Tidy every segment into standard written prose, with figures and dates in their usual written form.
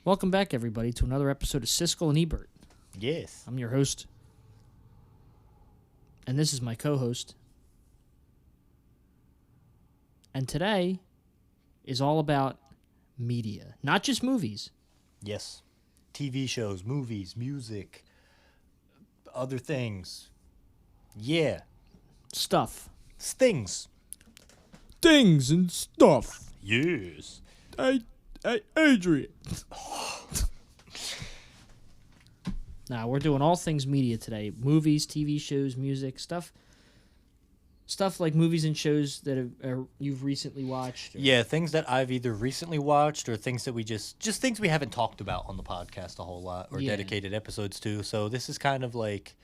Welcome back, everybody, to another episode of Siskel and Ebert. Yes. I'm your host, and this is my co-host. And today is all about media, not just movies. Yes. TV shows, movies, music, other things. Yeah. Stuff. Things. Things and stuff. Yes. Hey, Adrian. Now, we're doing all things media today. Movies, TV shows, music, stuff like movies and shows that you've recently watched. Yeah, things that I've either recently watched or things that we just things we haven't talked about on the podcast a whole lot or dedicated episodes to. So this is kind of like,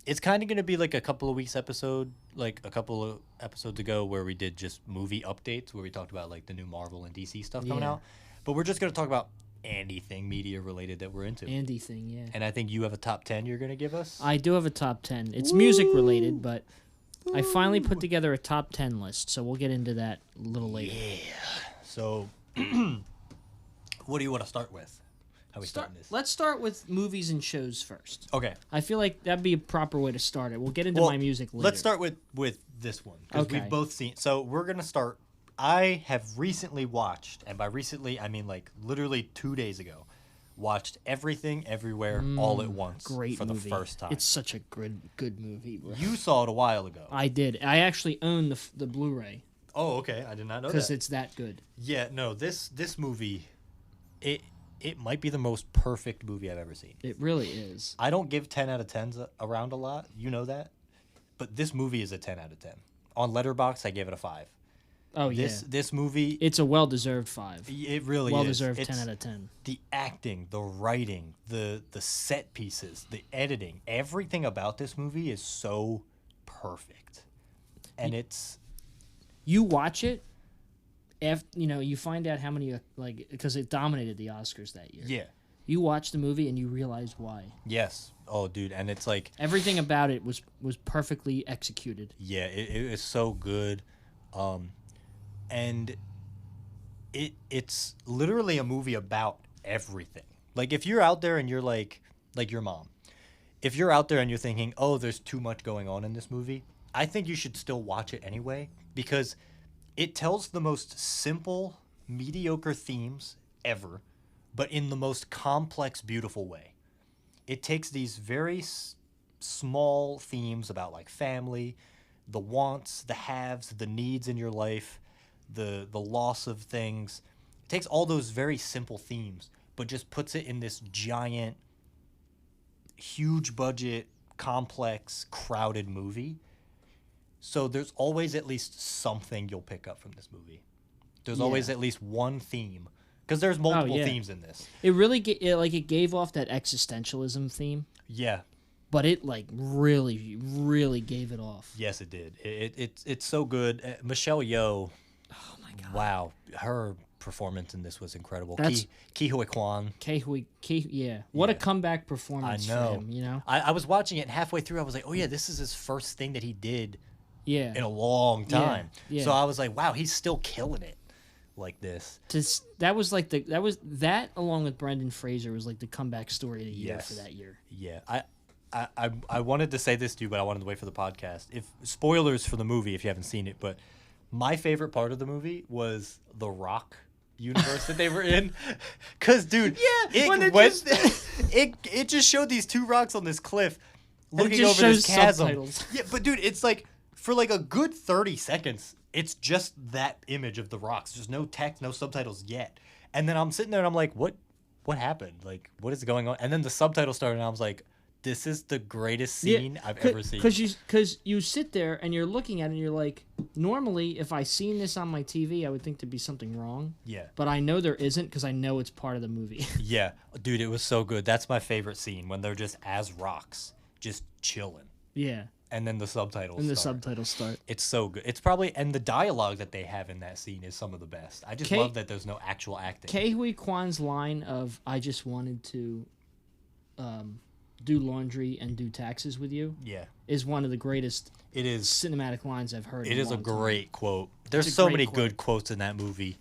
it's kind of going to be like a couple of weeks episode, like a couple of episodes ago where we did just movie updates where we talked about like the new Marvel and DC stuff coming out. But we're just going to talk about anything media related that we're into. Anything, yeah. And I think you have a top 10 you're going to give us? I do have a top 10. It's music related, but I finally put together a top 10 list, so we'll get into that a little later. Yeah. So, what do you want to start with? How we starting this? Let's start with movies and shows first. Okay. I feel like that'd be a proper way to start it. We'll get into my music later. Let's start with this one because Okay. we've both seen. So we're gonna start. I have recently watched, and by recently I mean like literally 2 days ago, watched Everything Everywhere All at Once Great for movie. the first time. It's such a good movie, bro. You saw it a while ago. I did. I actually own the Blu-ray Oh, okay. I did not know because that. it's that good. Yeah, no. This movie, it might be the most perfect movie I've ever seen. It really is. I don't give 10 out of 10s around a lot. You know that. But this movie is a 10 out of 10. On Letterboxd, I gave it a 5. Oh, This movie, It's a well-deserved 5. it really is. Well-deserved 10 out of 10. The acting, the writing, the set pieces, the editing, everything about this movie is so perfect. And it's... You watch it, you find out how many, because it dominated the Oscars that year. Yeah. You watch the movie and you realize why. Yes. Oh, dude. And it's like... Everything about it was perfectly executed. Yeah, it is so good. And it's literally a movie about everything. Like, if you're out there and you're like your mom, if you're out there and you're thinking, oh, there's too much going on in this movie, I think you should still watch it anyway, because it tells the most simple, mediocre themes ever, but in the most complex, beautiful way. It takes these very small themes about, like, family, the wants, the haves, the needs in your life, the loss of things. It takes all those very simple themes, but just puts it in this giant, huge budget, complex, crowded movie. So there's always at least something you'll pick up from this movie. There's always at least one theme, because there's multiple themes in this. It really it gave off that existentialism theme. Yeah. But it really, really gave it off. Yes, it did. It's so good. Michelle Yeoh. Oh my god! Wow, her performance in this was incredible. That's Ke Huy Quan. What a comeback performance! I know. For him, you know. I was watching it, and halfway through, I was like, oh yeah, this is his first thing that he did. Yeah. In a long time. Yeah. So I was like, wow, he's still killing it, like this. That along with Brendan Fraser was like the comeback story of the year for that year. Yeah, I wanted to say this to you, but I wanted to wait for the podcast. If spoilers for the movie, if you haven't seen it, but my favorite part of the movie was the Rock universe that they were in, because dude, it just showed these two rocks on this cliff looking over this chasm. Subtitles. Yeah, but dude, it's like for like a good 30 seconds, it's just that image of the rocks. There's no text, no subtitles yet, and then I'm sitting there and I'm like, what happened? Like, what is going on? And then the subtitles started, and I was like, this is the greatest scene I've ever seen. Because you sit there and you're looking at it and you're like, normally if I seen this on my TV, I would think there'd be something wrong. Yeah. But I know there isn't because I know it's part of the movie. Yeah. Dude, it was so good. That's my favorite scene, when they're just as rocks, just chilling. Yeah. And then the subtitles start. It's so good. It's probably, and the dialogue that they have in that scene is some of the best. I just love that there's no actual acting. Ke Huy Quan's line of, I just wanted to do laundry and do taxes with you, is one of the greatest cinematic lines I've heard. It is a great quote. There's so many good quotes in that movie.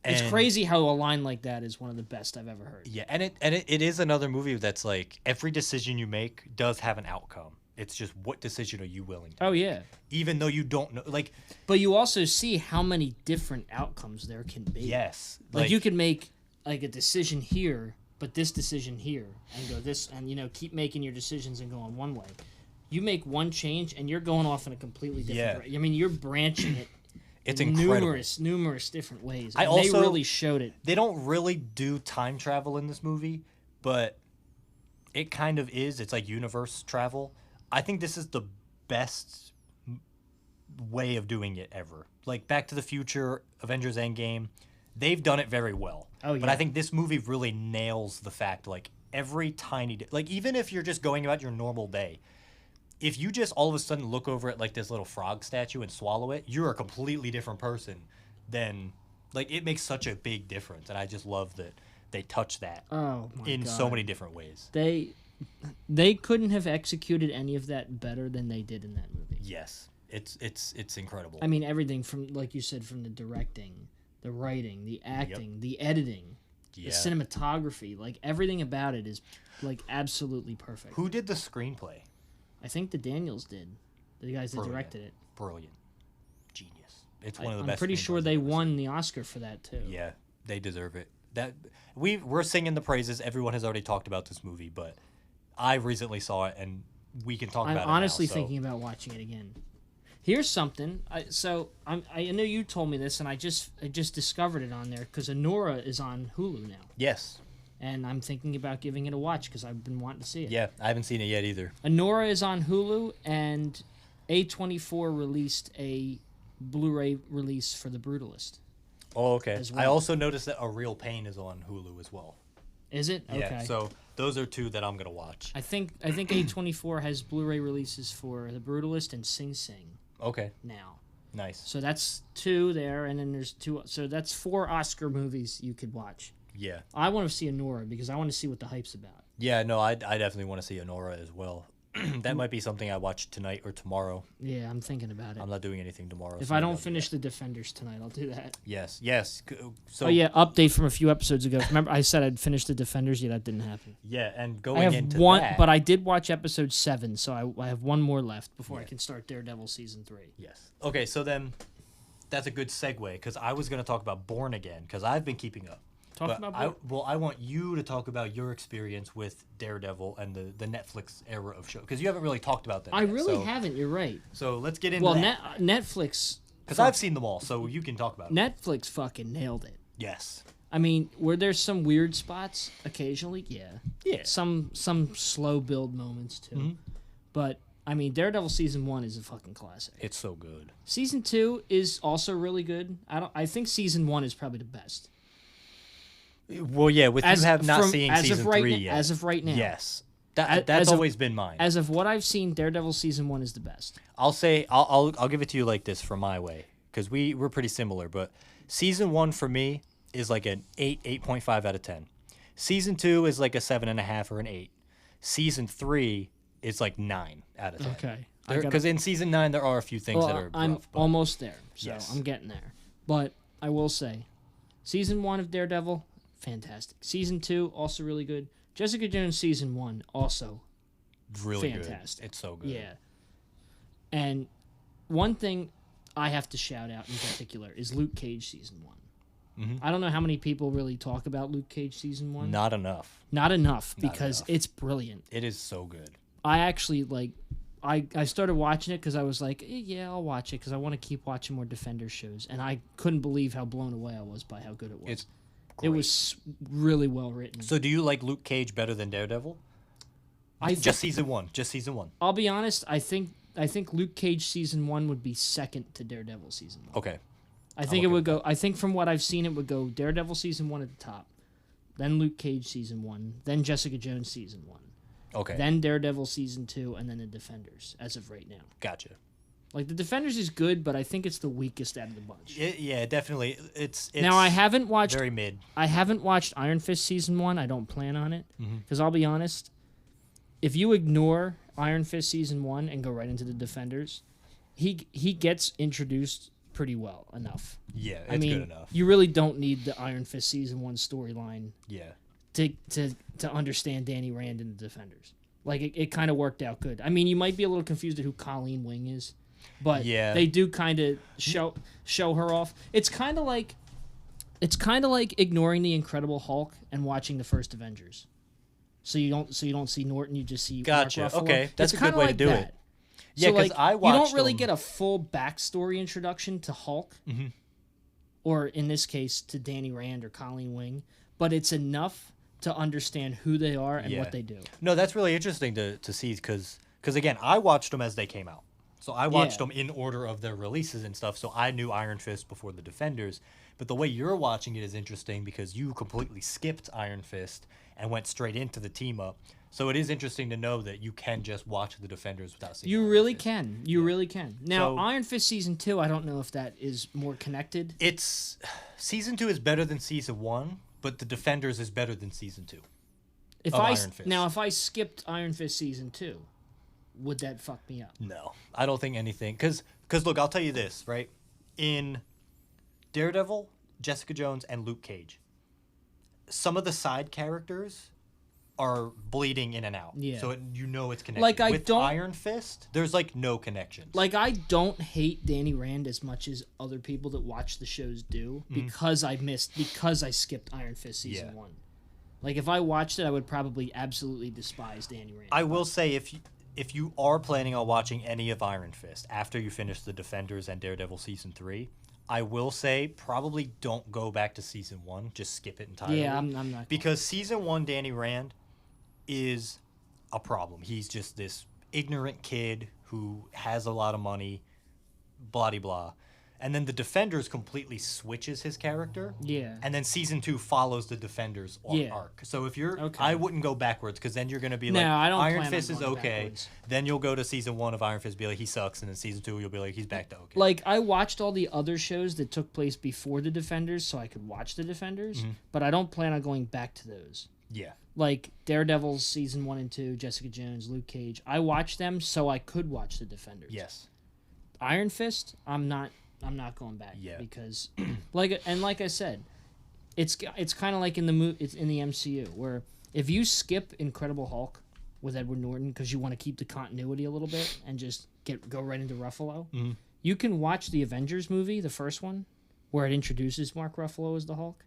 It's crazy how a line like that is one of the best I've ever heard. Yeah, and it is another movie that's like every decision you make does have an outcome. It's just what decision are you willing to make? Yeah. Even though you don't know, like. But you also see how many different outcomes there can be. Yes. Like you could make like a decision here, but this decision here, and go this, and keep making your decisions and going one way. You make one change, and you're going off in a completely different. I mean, you're branching it. It's in incredible. numerous different ways. They really showed it. They don't really do time travel in this movie, but it kind of is. It's like universe travel. I think this is the best way of doing it ever. Like Back to the Future, Avengers Endgame, they've done it very well. Oh, yeah. But I think this movie really nails the fact, like, every tiny... like, even if you're just going about your normal day, if you just all of a sudden look over at, like, this little frog statue and swallow it, you're a completely different person than... like, it makes such a big difference, and I just love that they touch that in so many different ways. They couldn't have executed any of that better than they did in that movie. Yes. It's incredible. I mean, everything from, like you said, from the directing, the writing, the acting, the editing, the cinematography, like everything about it is like absolutely perfect. Who did the screenplay? I think the Daniels did. The guys that directed it. Brilliant. Genius. It's one of the best. I'm pretty sure they won the Oscar for that too. Yeah, they deserve it. We're singing the praises. Everyone has already talked about this movie, but I recently saw it and we can talk about it now. I'm honestly thinking about watching it again. Here's something. I know you told me this, and I just discovered it on there because Anora is on Hulu now. Yes. And I'm thinking about giving it a watch because I've been wanting to see it. Yeah, I haven't seen it yet either. Anora is on Hulu, and A24 released a Blu-ray release for The Brutalist. Oh, okay. Well. I also noticed that A Real Pain is on Hulu as well. Is it? Okay. Yeah, so those are two that I'm going to watch. I think A24 has Blu-ray releases for The Brutalist and Sing Sing. Okay. Now. Nice. So that's two there, and then there's two. So that's 4 Oscar movies you could watch. Yeah. I want to see Anora because I want to see what the hype's about. Yeah, no, I definitely want to see Anora as well. That might be something I watch tonight or tomorrow. Yeah, I'm thinking about it. I'm not doing anything tomorrow. If I don't finish The Defenders tonight, I'll do that. Yes. So, Update from a few episodes ago. Remember, I said I'd finish The Defenders. Yeah, that didn't happen. Yeah, and I going have into one, that... but I did watch episode 7, so I have one more left before I can start Daredevil season 3. Yes. Okay, so then that's a good segue because I was going to talk about Born Again because I've been keeping up. I want you to talk about your experience with Daredevil and the Netflix era of show because you haven't really talked about that. I really haven't. You're right. So let's get into that. Netflix, because I've seen them all, so you can talk about it. Netflix fucking nailed it. Yes. I mean, were there some weird spots occasionally? Yeah. Yeah. Some slow build moments too, but I mean, Daredevil season 1 is a fucking classic. It's so good. Season 2 is also really good. I think season 1 is probably the best. Well, yeah, with you have not seen season 3 yet. As of right now. Yes. That's always been mine. As of what I've seen, Daredevil season 1 is the best. I'll give it to you like this from my way because we're pretty similar, but season 1 for me is like an 8.5 out of 10. Season 2 is like a 7.5 or an 8. Season 3 is like 9 out of 10. Okay. Because in season 9 there are a few things that are I'm rough, almost there, so I'm getting there. But I will say, season 1 of Daredevil, fantastic. Season 2, also really good. Jessica Jones season 1, also really fantastic. Good. It's so good. Yeah. And one thing I have to shout out in particular is Luke Cage season 1. I don't know how many people really talk about Luke Cage season 1. Not enough. Not enough because it's brilliant. It is so good. I actually I started watching it because I was like, yeah, I'll watch it because I want to keep watching more Defenders shows, and I couldn't believe how blown away I was by how good it was. It's great. It was really well written. So do you like Luke Cage better than Daredevil? Just season 1. Just season 1. I'll be honest. I think Luke Cage season 1 would be second to Daredevil season 1. Okay. I think it would go. I think from what I've seen, it would go Daredevil season 1 at the top, then Luke Cage season 1, then Jessica Jones season 1. Okay. Then Daredevil season 2, and then the Defenders as of right now. Gotcha. Like the Defenders is good, but I think it's the weakest out of the bunch. Yeah, definitely. It's now I haven't watched very mid. I haven't watched Iron Fist season 1. I don't plan on it because I'll be honest. If you ignore Iron Fist season 1 and go right into the Defenders, he gets introduced pretty well enough. Yeah, it's I mean, good enough. you really don't need the Iron Fist season 1 storyline. Yeah. To understand Danny Rand and the Defenders. Like it kind of worked out good. I mean, you might be a little confused at who Colleen Wing is, but they do kind of show her off. It's kind of like ignoring the Incredible Hulk and watching the first Avengers. So you don't see Norton, you just see Gotcha. Mark Ruffalo. Okay, that's it's a good way to do it. Yeah, because I watched. You don't really get a full backstory introduction to Hulk, or in this case to Danny Rand or Colleen Wing, but it's enough to understand who they are and what they do. No, that's really interesting to see because again, I watched them as they came out. So I watched them in order of their releases and stuff, so I knew Iron Fist before the Defenders. But the way you're watching it is interesting because you completely skipped Iron Fist and went straight into the team-up. So it is interesting to know that you can just watch the Defenders without seeing You Iron really Fist. can. You really can. Now, Iron Fist Season 2, I don't know if that is more connected. It's... Season 2 is better than Season 1, but the Defenders is better than Season 2 if of I, Iron Fist. Now, if I skipped Iron Fist Season 2, would that fuck me up? No, I don't think anything. Because look, I'll tell you this, right? In Daredevil, Jessica Jones, and Luke Cage, some of the side characters are bleeding in and out. Yeah. So it's connected. Like With Iron Fist, there's like no connections. Like I don't hate Danny Rand as much as other people that watch the shows do because I skipped Iron Fist Season 1. Like if I watched it, I would probably absolutely despise Danny Rand. I will say if you are planning on watching any of Iron Fist after you finish the Defenders and Daredevil Season 3, I will say probably don't go back to Season 1. Just skip it entirely. Yeah, I'm not. Because Season 1 Danny Rand is a problem. He's just this ignorant kid who has a lot of money, blah, blah. And then the Defenders completely switches his character. Yeah. And then Season 2 follows the Defenders arc. So if you're... Okay. I wouldn't go backwards because then you're going to be like, Iron Fist is okay. Backwards. Then you'll go to Season 1 of Iron Fist be like, he sucks. And then Season 2 you'll be like, he's back to okay. Like, I watched all the other shows that took place before the Defenders so I could watch the Defenders. But I don't plan on going back to those. Yeah. Like Daredevil's Season 1 and 2, Jessica Jones, Luke Cage. I watched them so I could watch the Defenders. Yes. Iron Fist, I'm not going back because, like I said, it's kind of like in the MCU where if you skip Incredible Hulk with Edward Norton because you want to keep the continuity a little bit and just go right into Ruffalo, you can watch the Avengers movie, the first one, where it introduces Mark Ruffalo as the Hulk,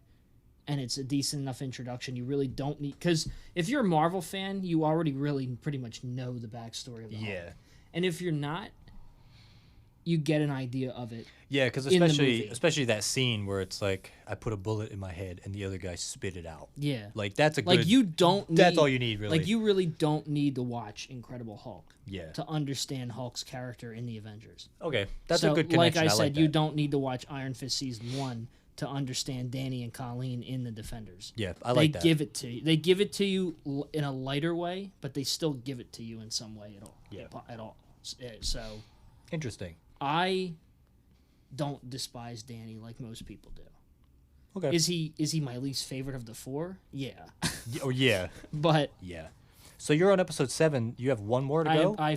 and it's a decent enough introduction. You really don't need because if you're a Marvel fan, you already really pretty much know the backstory of the Hulk, and if you're not, you get an idea of it. Yeah, because especially that scene where it's like I put a bullet in my head and the other guy spit it out. Yeah, like that's a good. Like you don't. That's all you need, really. Like you really don't need to watch Incredible Hulk. Yeah. To understand Hulk's character in the Avengers. Okay, that's a good connection. Like I said, you don't need to watch Iron Fist Season 1 to understand Danny and Colleen in the Defenders. Yeah, I like that. They give it to you. They give it to you in a lighter way, but they still give it to you in some way at all. Yeah. At all. So. Interesting. I don't despise Danny like most people do. Okay. Is he my least favorite of the 4? Yeah. Oh yeah. But yeah. So you're on episode 7. You have one more to go. I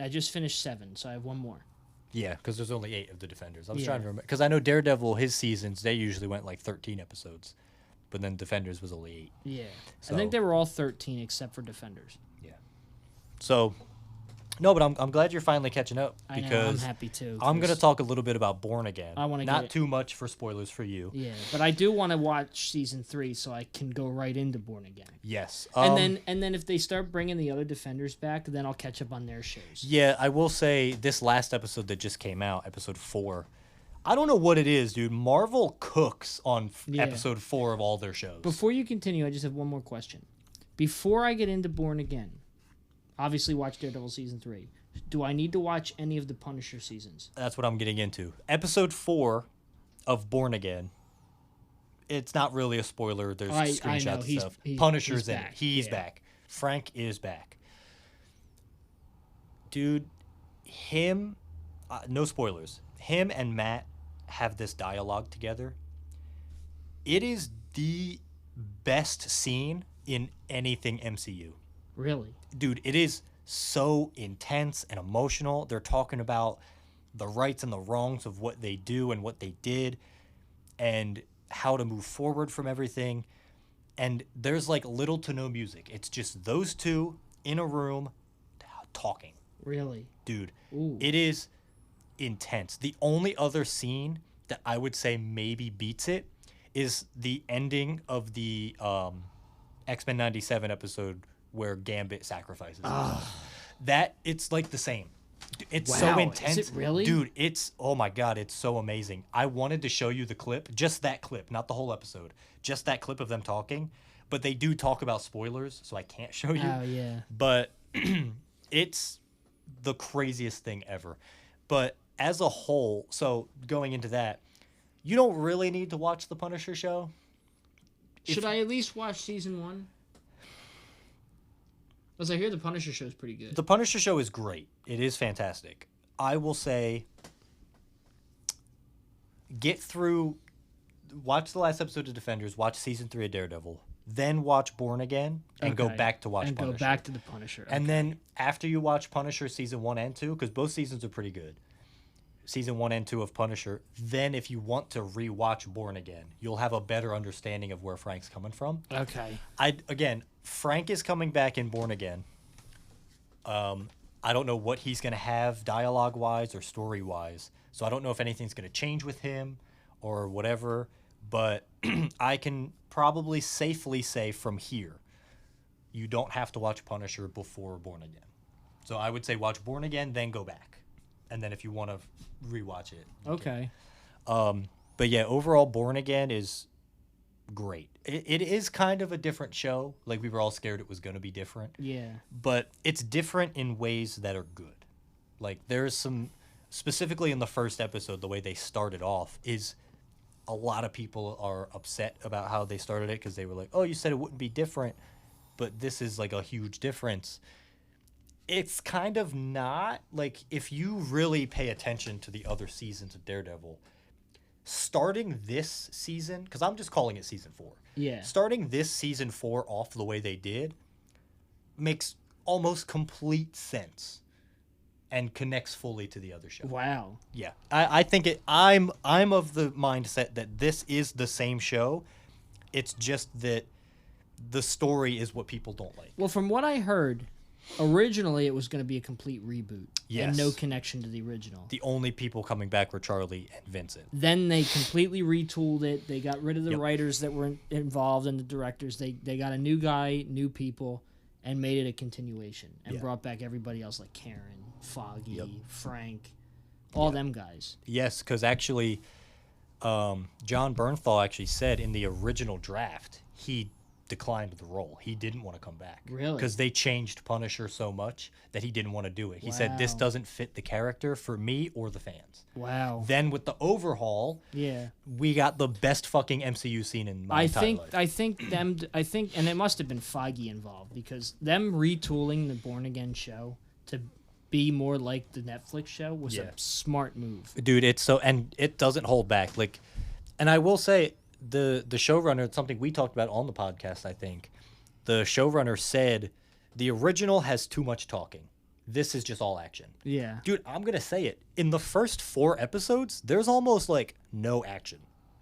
just finished 7, so I have one more. Yeah, because there's only 8 of the Defenders. I was trying to remember because I know Daredevil, his seasons they usually went like 13 episodes, but then Defenders was only 8. Yeah. So, I think they were all 13 except for Defenders. Yeah. So. No, but I'm glad you're finally catching up because I know, I'm happy too. I'm going to talk a little bit about Born Again. I want to not too much for spoilers for you. Yeah, but I do want to watch season 3 so I can go right into Born Again. Yes. And then if they start bringing the other Defenders back, then I'll catch up on their shows. Yeah, I will say this last episode that just came out, episode 4. I don't know what it is, dude. Marvel cooks on episode 4 of all their shows. Before you continue, I just have one more question. Before I get into Born Again, obviously watch Daredevil season 3. Do I need to watch any of the Punisher seasons? That's what I'm getting into. Episode 4 of Born Again. It's not really a spoiler. There's screenshots and stuff. Punisher's in it. He's back. Frank is back. Dude, him, no spoilers. Him and Matt have this dialogue together. It is the best scene in anything MCU. Really? Dude, it is so intense and emotional. They're talking about the rights and the wrongs of what they do and what they did and how to move forward from everything. And there's like little to no music. It's just those two in a room talking. Really? Dude, Ooh. it is intense. The only other scene that I would say maybe beats it is the ending of the X-Men 97 episode where Gambit sacrifices himself. That, it's like the same. It's so intense. Is it really? Dude, it's, oh my God, it's so amazing. I wanted to show you the clip, just that clip, not the whole episode, just that clip of them talking. But they do talk about spoilers, so I can't show you. Oh, yeah. But it's the craziest thing ever. But as a whole, so going into that, you don't really need to watch the Punisher show. Should I at least watch season 1? Because I hear the Punisher show is pretty good. The Punisher show is great. It is fantastic. I will say, get through, watch the last episode of Defenders, watch season 3 of Daredevil, then watch Born Again, and go back to watch Punisher. And go back to the Punisher. Okay. And then after you watch Punisher season 1 and 2, because both seasons are pretty good, season 1 and 2 of Punisher, then if you want to rewatch Born Again, you'll have a better understanding of where Frank's coming from. Okay. Again, Frank is coming back in Born Again. I don't know what he's going to have dialogue-wise or story-wise, so I don't know if anything's going to change with him or whatever, but I can probably safely say from here, you don't have to watch Punisher before Born Again. So I would say watch Born Again, then go back. And then if you want to rewatch it. Okay. But yeah, overall, Born Again is great. It is kind of a different show. Like, we were all scared it was going to be different. Yeah. But it's different in ways that are good. Like, there's some, specifically in the first episode, the way they started off is a lot of people are upset about how they started it because they were like, oh, you said it wouldn't be different, but this is like a huge difference. It's kind of not. Like, if you really pay attention to the other seasons of Daredevil, starting this season, because I'm just calling it season 4. Yeah. Starting this season 4 off the way they did makes almost complete sense and connects fully to the other show. Wow. Yeah. I think I'm of the mindset that this is the same show. It's just that the story is what people don't like. Well, from what I heard, originally it was going to be a complete reboot. Yes. And no connection to the original. The only people coming back were Charlie and Vincent. Then they completely retooled it. They got rid of the writers that were involved and the directors. They got a new guy, new people, and made it a continuation. And brought back everybody else like Karen, Foggy, Frank, all them guys. Yes, because actually, John Bernthal actually said in the original draft, he declined the role. He didn't want to come back. Really? Because they changed Punisher so much that he didn't want to do it. He said, this doesn't fit the character for me or the fans. Wow. Then with the overhaul, we got the best fucking MCU scene in my entire life. I think, and it must have been Feige involved, because them retooling the Born Again show to be more like the Netflix show was a smart move. Dude, it's so, and it doesn't hold back. Like, and I will say, the showrunner, it's something we talked about on the podcast, I think. The showrunner said the original has too much talking. This is just all action. Yeah. Dude, I'm going to say it. In the first 4 episodes, there's almost like no action.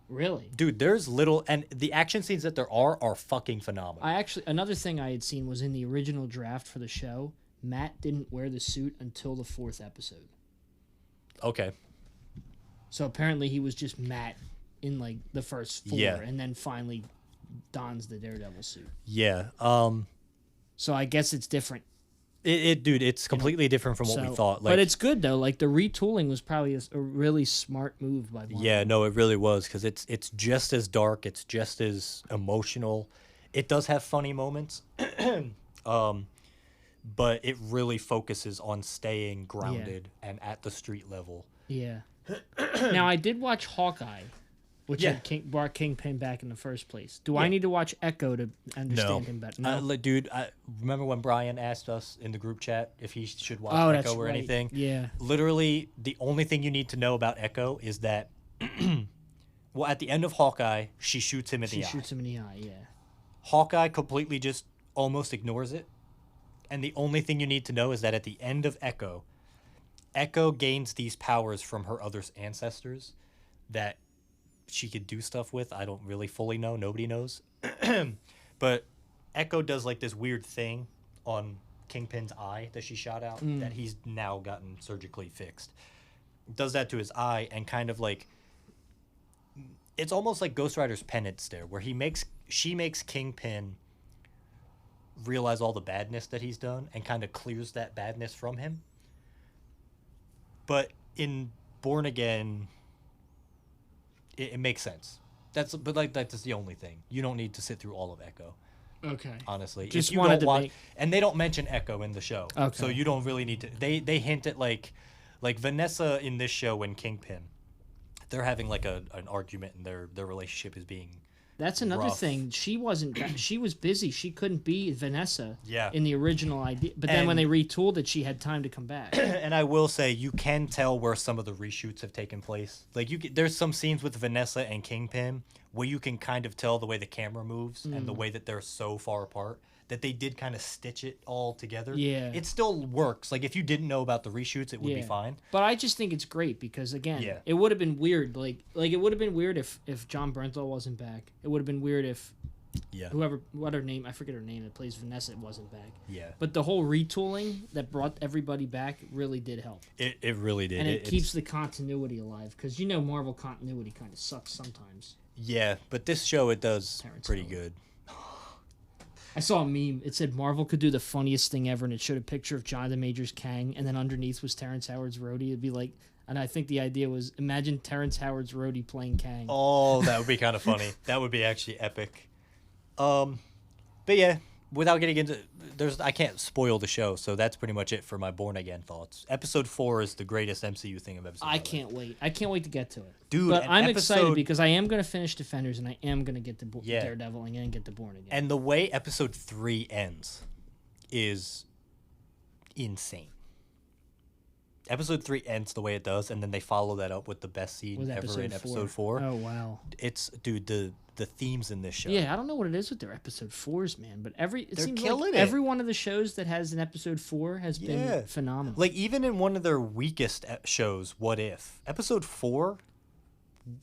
Really? Dude, there's little, and the action scenes that there are fucking phenomenal. Another thing I had seen was in the original draft for the show, Matt didn't wear the suit until the 4th episode. Okay. So apparently he was just Matt in like the first 4, and then finally dons the Daredevil suit. Yeah. So I guess it's different. Dude, it's completely different from what we thought. Like, but it's good though. Like, the retooling was probably a really smart move by Marvel. Yeah, no, it really was, because it's just as dark. It's just as emotional. It does have funny moments, but it really focuses on staying grounded and at the street level. Yeah. Now, I did watch Hawkeye, which had brought Kingpin back in the first place. Do I need to watch Echo to understand him better? No. Dude, I remember when Brian asked us in the group chat if he should watch Echo or anything. Yeah. Literally, the only thing you need to know about Echo is that, well, at the end of Hawkeye, she shoots him in the eye. She shoots him in the eye, yeah. Hawkeye completely just almost ignores it. And the only thing you need to know is that at the end of Echo, Echo gains these powers from her other ancestors that she could do stuff with. I don't really fully know. Nobody knows. But Echo does like this weird thing on Kingpin's eye that she shot out that he's now gotten surgically fixed. Does that to his eye and kind of like, it's almost like Ghost Rider's penance there, where she makes Kingpin realize all the badness that he's done and kind of clears that badness from him. But in Born Again, it makes sense. That's the only thing. You don't need to sit through all of Echo. Okay. Honestly, Just if you wanted don't to watch, make... and they don't mention Echo in the show, Okay. so you don't really need to. They hint at like Vanessa in this show and Kingpin, they're having like an argument and their relationship is being. That's another rough. thing. She wasn't. She was busy. She couldn't be Vanessa. Yeah. In the original idea, but then when they retooled it, she had time to come back. And I will say, you can tell where some of the reshoots have taken place. Like there's some scenes with Vanessa and Kingpin where you can kind of tell the way the camera moves and the way that they're so far apart that they did kind of stitch it all together. Yeah. It still works. Like if you didn't know about the reshoots, it would be fine. But I just think it's great because again, Yeah. it would have been weird. Like it would have been weird if John Bernthal wasn't back. It would have been weird if what her name, I forget her name, that plays Vanessa, wasn't back. Yeah. But the whole retooling that brought everybody back really did help. It really did. And it keeps the continuity alive because Marvel continuity kind of sucks sometimes. Yeah, but this show, it does Terrence pretty Howard. good. I saw a meme. It said Marvel could do the funniest thing ever, and it showed a picture of Jonathan Majors Kang, and then underneath was Terrence Howard's roadie. It'd be like, and I think the idea was, imagine Terrence Howard's roadie playing Kang. Oh, that would be kind of funny. That would be actually epic. But yeah, without getting into, I can't spoil the show, so that's pretty much it for my Born Again thoughts. Episode 4 is the greatest MCU thing I've ever seen. I can't wait. I can't wait to get to it. Dude, but I'm excited because I am going to finish Defenders, and I am going to get to Daredevil and get to Born Again. And the way episode 3 ends is insane. Episode 3 ends the way it does, and then they follow that up with the best scene ever in episode 4. Oh, wow. It's, dude, the themes in this show. Yeah, I don't know what it is with their episode 4s, man, but it They're seems killing like it. every one of the shows that has an episode 4 has been phenomenal. Like, even in one of their weakest shows, What If, episode 4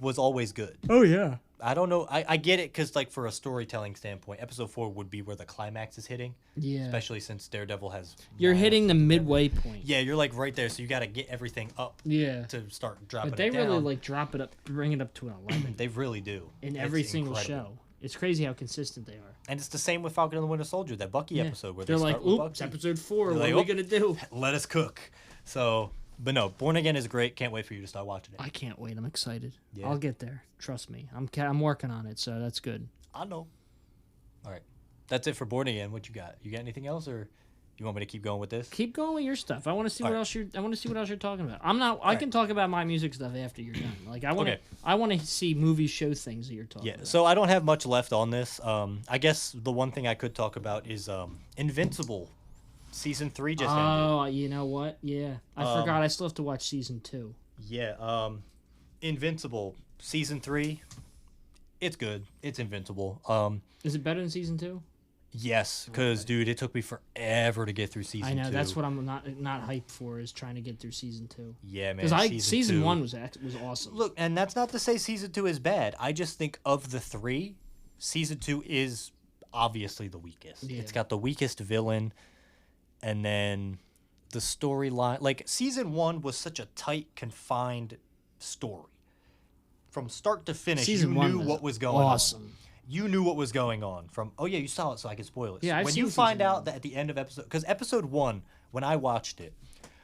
was always good. Oh, yeah. I don't know. I get it because, like, for a storytelling standpoint, episode 4 would be where the climax is hitting. Yeah. Especially since Daredevil has... You're hitting the midway point. Yeah, you're, like, right there, so you got to get everything up to start dropping it But they down. really, like, drop it up, bring it up to an 11. They really do. In every single incredible. show. It's crazy how consistent they are. And it's the same with Falcon and the Winter Soldier, that Bucky episode where they're they like, start with oops, Bucky. episode 4, They're what like, are we going to do? Let us cook. So... But no, Born Again is great. Can't wait for you to start watching it. I can't wait. I'm excited. Yeah. I'll get there. Trust me. I'm working on it, so that's good. I know. All right. That's it for Born Again. What you got? You got anything else, or you want me to keep going with this? Keep going with your stuff. I want to see what else I want to see what else you're talking about. I can talk about my music stuff after you're done. Like I want to see movie show things that you're talking about. So I don't have much left on this. I guess the one thing I could talk about is Invincible. Season 3 just ended. Oh, you know what? Yeah. I forgot I still have to watch season 2. Yeah. Invincible. Season 3. It's good. It's Invincible. Is it better than season 2? Yes, because, dude, it took me forever to get through season 2. I know. That's what I'm not hyped for, is trying to get through season 2. Yeah, man. Because season 1 was awesome. Look, and that's not to say season 2 is bad. I just think of the 3, season 2 is obviously the weakest. Yeah. It's got the weakest villain. And then the storyline, like season 1 was such a tight, confined story. From start to finish, season you knew what was going on. You knew what was going on. You saw it, so I can spoil it. Yeah, when you find out that at the end of because episode 1, when I watched it,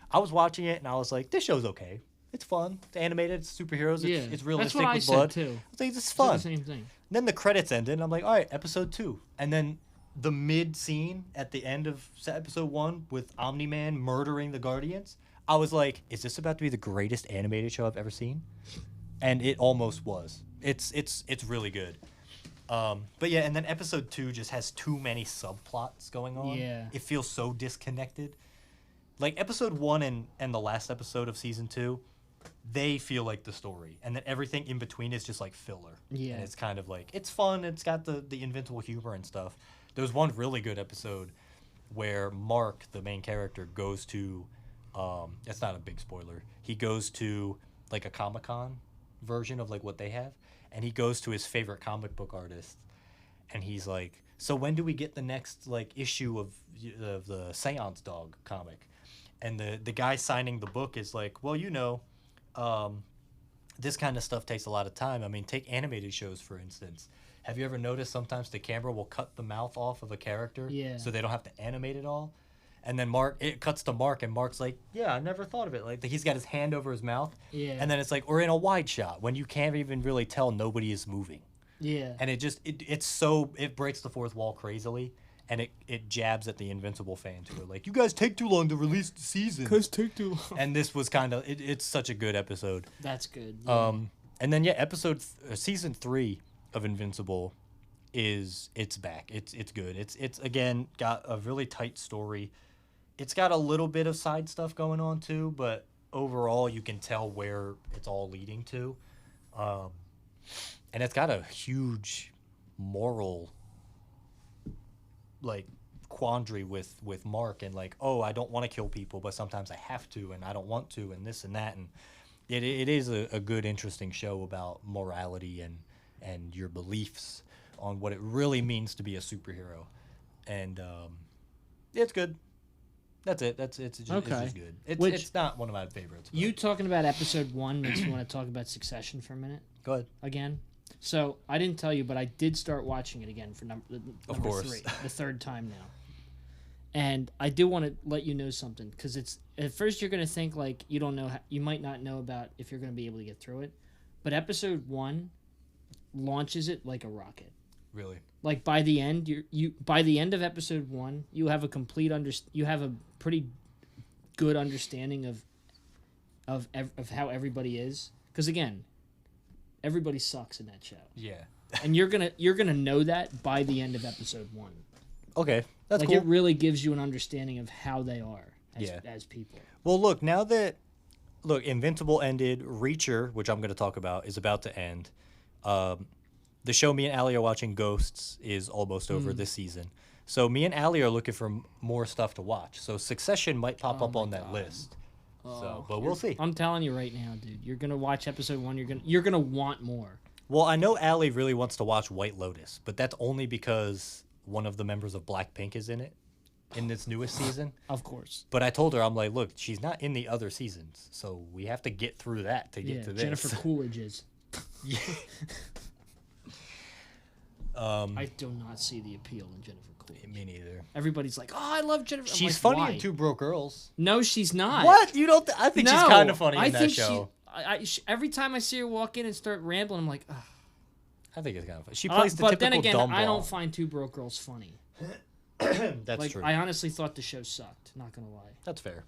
I was watching it and I was like, this show's okay. It's fun. It's animated. It's superheroes. It's realistic with blood. That's what I said too. I was like, this is fun. The same thing. And then the credits ended, and I'm like, all right, episode 2, and then the mid scene at the end of episode 1 with Omni-Man murdering the Guardians, I was like, is this about to be the greatest animated show I've ever seen? And it almost was. It's really good. But yeah, and then episode 2 just has too many subplots going on. Yeah. It feels so disconnected. Like episode 1 and the last episode of season 2, they feel like the story, and then everything in between is just like filler. Yeah. And it's kind of like, it's fun, it's got the Invincible humor and stuff. There was one really good episode where Mark, the main character, goes to It's not a big spoiler. He goes to like a Comic-Con version of like what they have, and he goes to his favorite comic book artist, and he's like, so when do we get the next like issue of the Seance Dog comic? And the guy signing the book is like, well, this kind of stuff takes a lot of time. I mean, take animated shows, for instance. Have you ever noticed sometimes the camera will cut the mouth off of a character so they don't have to animate it all? And then it cuts to Mark, and Mark's like, yeah, I never thought of it. Like, he's got his hand over his mouth. Yeah. And then it's like, or in a wide shot, when you can't even really tell nobody is moving. Yeah. And it breaks the fourth wall crazily. And it jabs at the Invincible fans who are like, you guys take too long to release the season. Because take too long. And this was kind of, it's such a good episode. That's good. Yeah. And then, season 3 of Invincible it's back. It's good. It's again, got a really tight story. It's got a little bit of side stuff going on too, but overall you can tell where it's all leading to. And it's got a huge moral like quandary with Mark, and like, oh, I don't want to kill people, but sometimes I have to, and I don't want to, and this and that. And it is a good, interesting show about morality and your beliefs on what it really means to be a superhero. And it's good. That's it. It's just good. It's not one of my favorites. You talking about episode 1 makes me want to talk about Succession for a minute. Go ahead. Again. So, I didn't tell you, but I did start watching it again for number 3, the third time now. And I do want to let you know something, because it's at first you're going to think like you don't know, you might not know about if you're going to be able to get through it, but episode 1 launches it like a rocket. Really? Like by the end, by the end of episode 1, you have a pretty good understanding of how everybody is, because again, everybody sucks in that show. Yeah. And you're gonna know that by the end of episode 1. Okay, that's like cool. It really gives you an understanding of how they are as people. Well, look, Invincible ended. Reacher, which I'm going to talk about, is about to end. The show me and Allie are watching, Ghosts, is almost over this season. So me and Allie are looking for more stuff to watch. So Succession might pop up on that list. But we'll see. I'm telling you right now, dude. You're gonna watch episode 1. You're gonna want more. Well, I know Allie really wants to watch White Lotus, but that's only because one of the members of Blackpink is in it, in this newest season. Of course. But I told her, I'm like, look, she's not in the other seasons, so we have to get through that to get to this. Jennifer Coolidge is. Yeah. I do not see the appeal in Jennifer Coolidge. Me neither. Everybody's like, oh, I love Jennifer. She's funny in Two Broke Girls. No, she's not. What? You don't? I think she's kind of funny in that show. Every time I see her walk in and start rambling, I'm like, ugh. I think it's kind of funny. She plays the typical dumb But then again, I don't blonde. find Two Broke Girls funny. That's true. I honestly thought the show sucked. Not gonna lie. That's fair.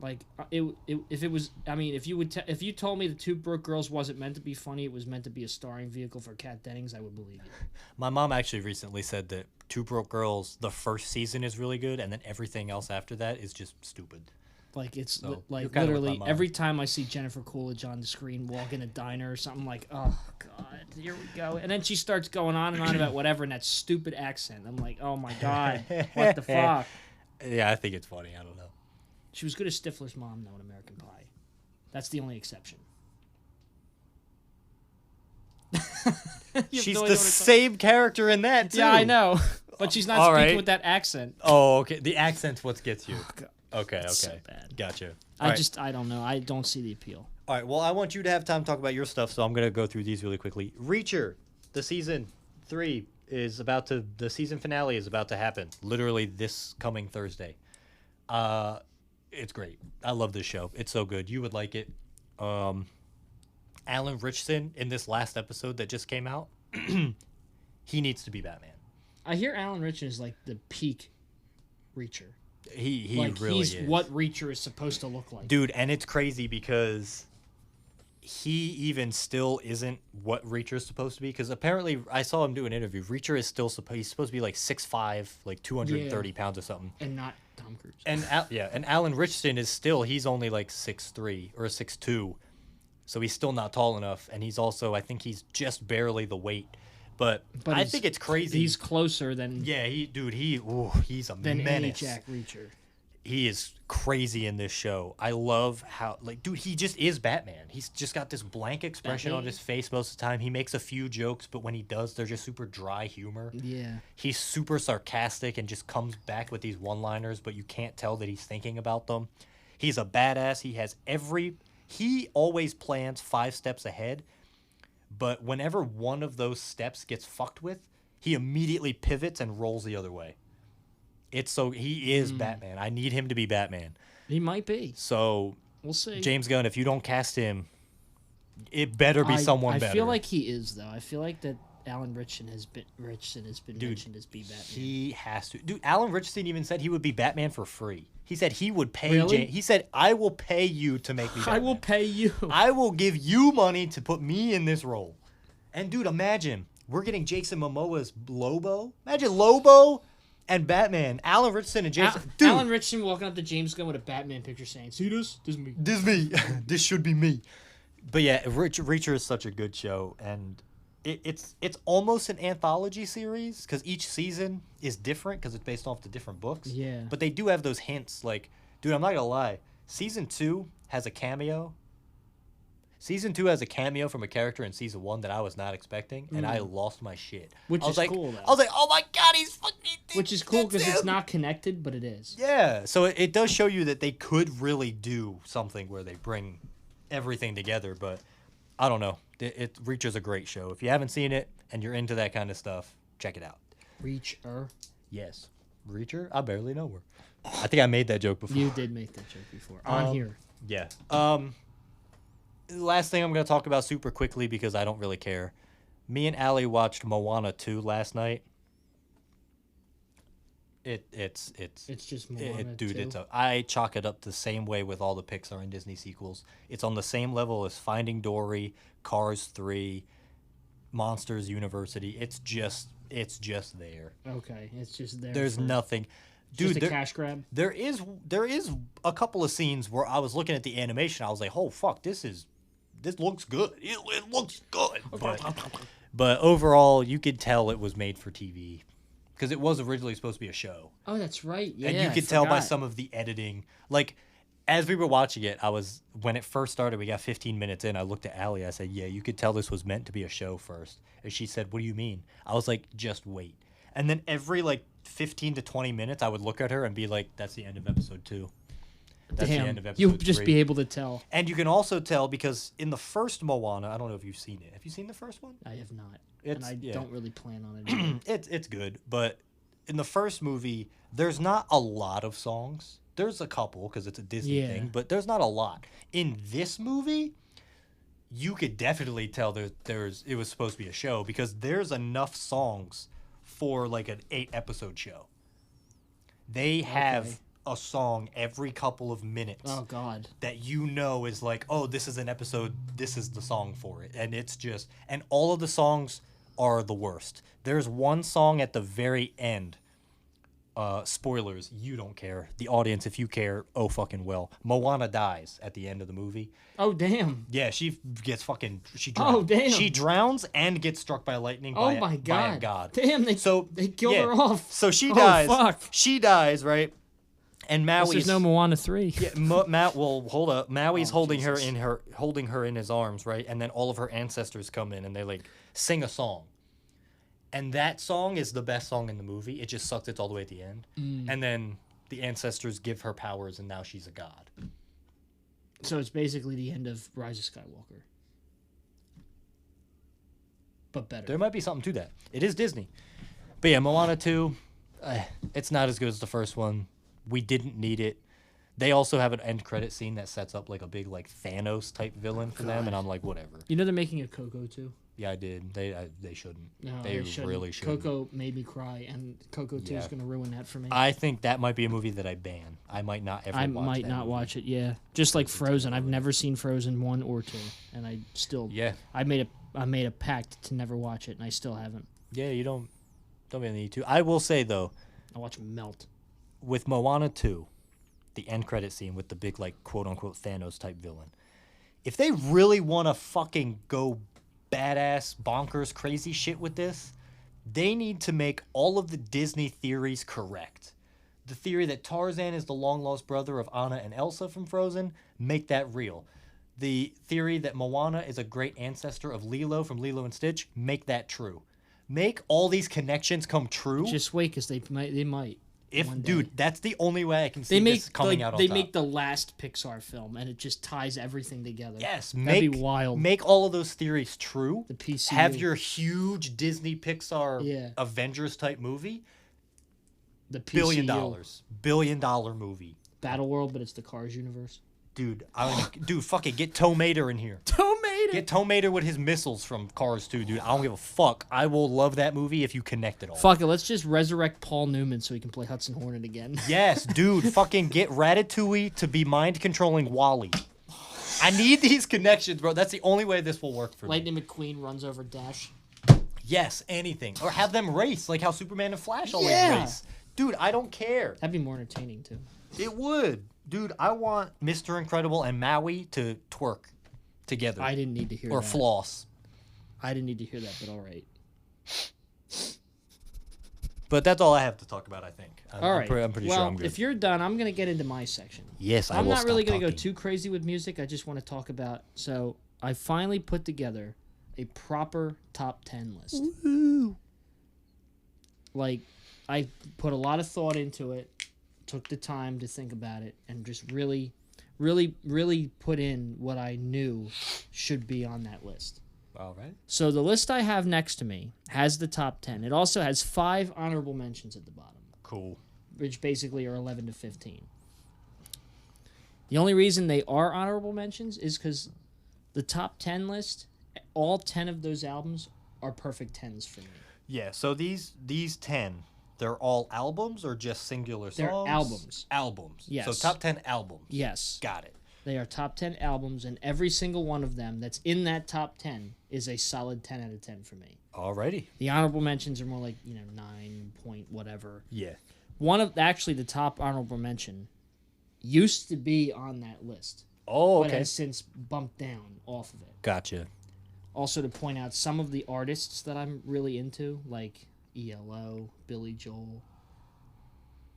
Like if it was, I mean, if you told me the Two Broke Girls wasn't meant to be funny, it was meant to be a starring vehicle for Kat Dennings, I would believe you. My mom actually recently said that Two Broke Girls, the first season is really good, and then everything else after that is just stupid. Like it's like literally every time I see Jennifer Coolidge on the screen walk in a diner or something, like, oh god, here we go. And then she starts going on and on about whatever in that stupid accent. I'm like, oh my god, what the fuck? Yeah, I think it's funny. I don't know. She was good as Stifler's mom, though, in American Pie. That's the only exception. She's the same character in that, too. Yeah, I know. But she's not speaking with that accent. Oh, okay. The accent's what gets you. Oh, okay. So bad. Gotcha. I don't know. I don't see the appeal. All right, well, I want you to have time to talk about your stuff, so I'm going to go through these really quickly. Reacher, the season 3 is about to... The season finale is about to happen. Literally this coming Thursday. It's great. I love this show. It's so good. You would like it. Alan Richardson in this last episode that just came out, he needs to be Batman. I hear Alan Richardson is like the peak Reacher. He like really he's is. what Reacher is supposed to look like. Dude, and it's crazy because he even still isn't what Reacher is supposed to be, because apparently I saw him do an interview. Reacher is still he's supposed to be like 6'5", like 230 pounds or something. And not Tom Cruise. And and Alan Richardson is still, he's only like 6'3" or 6'2", so he's still not tall enough, and he's also, I think he's just barely the weight. But I think it's crazy. He's closer than he's a menace. Jack Reacher. He is crazy in this show. I love how, like, dude, he just is Batman. He's just got this blank expression on his face most of the time. He makes a few jokes, but when he does, they're just super dry humor. Yeah. He's super sarcastic and just comes back with these one-liners, but you can't tell that he's thinking about them. He's a badass. He always plans 5 steps ahead, but whenever one of those steps gets fucked with, he immediately pivots and rolls the other way. He is Batman. I need him to be Batman. He might be. So we'll see. James Gunn, if you don't cast him, it better be someone better. I feel like he is, though. I feel like that Alan Ritchson has been mentioned as be Batman. He has to. Dude, Alan Ritchson even said he would be Batman for free. He said he would pay Really? He said, I will pay you to make me Batman. I will pay you. I will give you money to put me in this role. And dude, imagine we're getting Jason Momoa's Lobo. Imagine Lobo and Batman, Alan Ritchson and Jason. Dude, Alan Ritchson walking up to James Gunn with a Batman picture saying, "See this? This is me. This is me. This should be me." But yeah, Reacher is such a good show, and it's almost an anthology series because each season is different because it's based off the different books. Yeah. But they do have those hints. Like, dude, I'm not gonna lie. Season 2 has a cameo. Season 2 has a cameo from a character in season 1 that I was not expecting, and I lost my shit. Which is cool, though. I was like, oh my god, he's fucking. Which is cool because it's not connected, but it is. Yeah, so it does show you that they could really do something where they bring everything together, but I don't know. Reacher's a great show. If you haven't seen it and you're into that kind of stuff, check it out. Reacher? Yes. Reacher? I barely know her. I think I made that joke before. You did make that joke before. On here. Yeah. Last thing I'm going to talk about super quickly because I don't really care. Me and Allie watched Moana 2 last night. It's just Moana 2. Dude, I chalk it up the same way with all the Pixar and Disney sequels. It's on the same level as Finding Dory, Cars 3, Monsters University. It's just there. Okay, it's just there. There's nothing. Dude, just a cash grab. There is a couple of scenes where I was looking at the animation. I was like, "Oh fuck, this looks good. It looks good." But overall, you could tell it was made for TV because it was originally supposed to be a show. Oh, that's right. Yeah, and you could tell by some of the editing. Like, as we were watching it, when it first started, we got 15 minutes in. I looked at Allie. I said, "Yeah, you could tell this was meant to be a show first." And she said, "What do you mean?" I was like, "Just wait." And then every 15 to 20 minutes, I would look at her and be like, "That's the end of episode 2. That's the end of episode 3. You'll just be able to tell. And you can also tell because in the first Moana, I don't know if you've seen it. Have you seen the first one? I have not. Don't really plan on it. It's good, but in the first movie, there's not a lot of songs. There's a couple because it's a Disney thing, but there's not a lot. In this movie, you could definitely tell it was supposed to be a show because there's enough songs for an 8-episode show. They have a song every couple of minutes. Oh God. That is like, oh, this is an episode, this is the song for it. And and all of the songs are the worst. There's one song at the very end. Spoilers, you don't care. The audience, if you care, oh fucking well. Moana dies at the end of the movie. Oh damn. Yeah, she gets she drowns. Oh damn. She drowns and gets struck by lightning by a god. Damn, they killed her off. So she dies. Oh fuck. She dies, right? And Maui's there's no Moana 3. Yeah, hold up. Maui's holding her in his arms, right? And then all of her ancestors come in and they sing a song. And that song is the best song in the movie. It just sucks. It's all the way at the end. And then the ancestors give her powers, and now she's a god. So it's basically the end of Rise of Skywalker. But better. There might be something to that. It is Disney. But yeah, Moana 2, it's not as good as the first one. We didn't need it. They also have an end credit scene that sets up a big Thanos type villain for them, and I'm like, whatever. You know they're making a Coco too? Yeah, I did. They shouldn't. No, they really shouldn't. Coco made me cry, and Coco 2 is going to ruin that for me. I think that might be a movie that I ban. I might not ever watch it. I might not watch it, yeah. Just like Frozen. I've never seen Frozen 1 or 2, and I still... Yeah. I made a pact to never watch it, and I still haven't. Yeah, you don't really need to. I will say, though... I'll watch them melt. With Moana 2, the end credit scene with the big, quote-unquote Thanos type villain, if they really want to fucking go badass, bonkers, crazy shit with this, they need to make all of the Disney theories correct. The theory that Tarzan is the long-lost brother of Anna and Elsa from Frozen, make that real. The theory that Moana is a great ancestor of Lilo from Lilo and Stitch, make that true. Make all these connections come true. Just wait, because they might. Dude, that's the only way I can see this coming out on top. They make the last Pixar film, and it just ties everything together. Yes, that'd be wild. Make all of those theories true. The PCU. Have your huge Disney Pixar Yeah. Avengers type movie. The PCU. $1 billion movie. Battle World, but it's the Cars universe. Dude, fuck it, get Tomater in here. Tomater. Get Tomater with his missiles from Cars 2, dude. I don't give a fuck. I will love that movie if you connect it all. Fuck it, let's just resurrect Paul Newman so he can play Hudson Hornet again. Yes, dude, fucking get Ratatouille to be mind controlling Wally. I need these connections, bro. That's the only way this will work for me. Lightning McQueen runs over Dash. Yes, anything. Or have them race, like how Superman and Flash always race. Dude, I don't care. That'd be more entertaining, too. It would. Dude, I want Mr. Incredible and Maui to twerk together. I didn't need to hear that. Or floss. I didn't need to hear that, but all right. But that's all I have to talk about, I think. All right. I'm pretty sure I'm good. If you're done, I'm going to get into my section. Yes, I will. I'm not really going to go too crazy with music. I just want to talk about... So, I finally put together a proper top 10 list. Woo. Like, I put a lot of thought into it. Took the time to think about it and just really put in what I knew should be on that list. All right. So the list I have next to me has the top 10. It also has 5 honorable mentions at the bottom. Cool. Which basically are 11 to 15. The only reason they are honorable mentions is because the top 10 list, all 10 of those albums are perfect 10s for me. Yeah, so these 10... They're all albums or just singular songs? They're albums. Albums. Yes. So top 10 albums. Yes. Got it. They are top 10 albums, and every single one of them that's in that top 10 is a solid 10 out of 10 for me. Alrighty. The honorable mentions are more like, 9 point whatever. Yeah. Actually, the top honorable mention used to be on that list. Oh, okay. But has since bumped down off of it. Gotcha. Also to point out some of the artists that I'm really into, like... ELO, Billy Joel.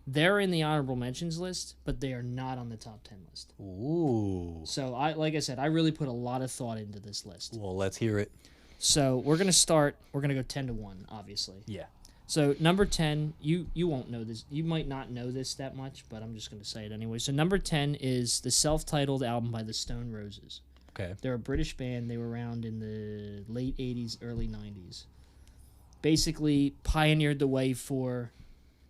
They're in the honorable mentions list, but they are not on the top 10 list. Ooh. So, like I said, I really put a lot of thought into this list. Well, let's hear it. So, we're going to start. We're going to go 10 to 1, obviously. Yeah. So, number 10, you won't know this. You might not know this that much, but I'm just going to say it anyway. So, number 10 is the self-titled album by the Stone Roses. Okay. They're a British band. They were around in the late 80s, early 90s. Basically pioneered the way for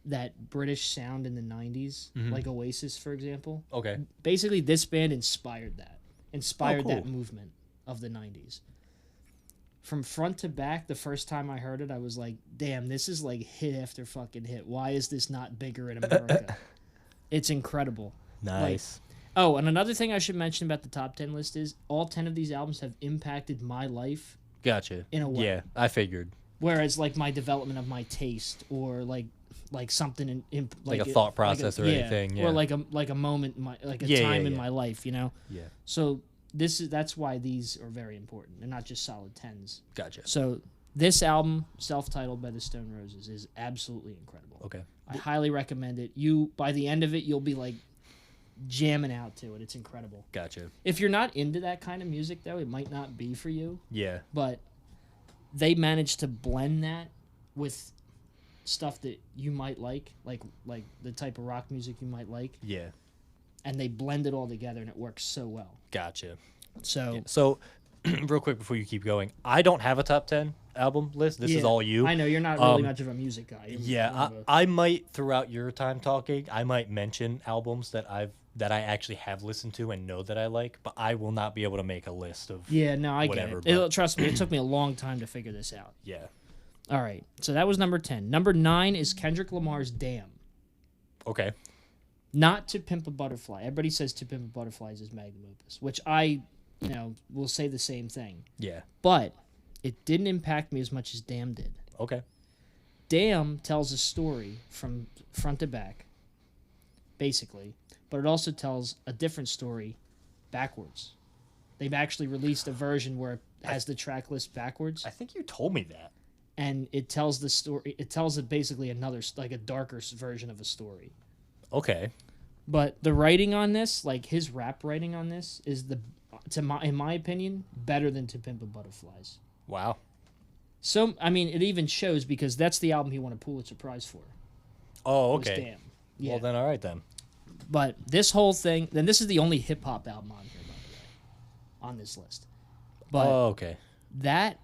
that British sound in the 90s, like Oasis, for example. Okay. Basically, this band inspired that. Inspired cool. that movement of the 90s. From front to back, the first time I heard it, I was like, damn, this is like hit after fucking hit. Why is this not bigger in America? It's incredible. Nice. And another thing I should mention about the top 10 list is all 10 of these albums have impacted my life. Gotcha. In a way. Yeah, I figured. Whereas, like, my development of my taste, or like something in like a thought process or anything, yeah. Or like a moment, in my time in my life, Yeah. So that's why these are very important. They're not just solid 10s. Gotcha. So this album, self-titled by the Stone Roses, is absolutely incredible. Okay. I highly recommend it. By the end of it, you'll be like jamming out to it. It's incredible. Gotcha. If you're not into that kind of music, though, it might not be for you. Yeah. But they managed to blend that with stuff that you might like the type of rock music you might like. Yeah. And they blend it all together, and it works so well. Gotcha. So, real quick before you keep going, I don't have a top 10 album list. This is all you. I know you're not really much of a music guy. I might, throughout your time talking, I might mention albums that I actually have listened to and know that I like, but I will not be able to make a list of I whatever, get it. Trust me, it took me a long time to figure this out. Yeah. All right, so that was number 10. Number 9 is Kendrick Lamar's Damn. Okay. Not To Pimp a Butterfly. Everybody says To Pimp a Butterfly is his magnum opus, which I, will say the same thing. Yeah. But it didn't impact me as much as Damn did. Okay. Damn tells a story from front to back, basically, but it also tells a different story backwards. They've actually released a version where it has the track list backwards. I think you told me that. And it tells the story. It tells basically another, like a darker version of a story. Okay. But the writing on this, like his rap writing on this, is in my opinion, better than To Pimp a Butterfly's. Wow. So I mean, it even shows because that's the album he won a Pulitzer Prize for. Oh, okay. Damn. Yeah. Well, then all right then. But this whole thing, then this is the only hip hop album on here, by the way, on this list. But okay. that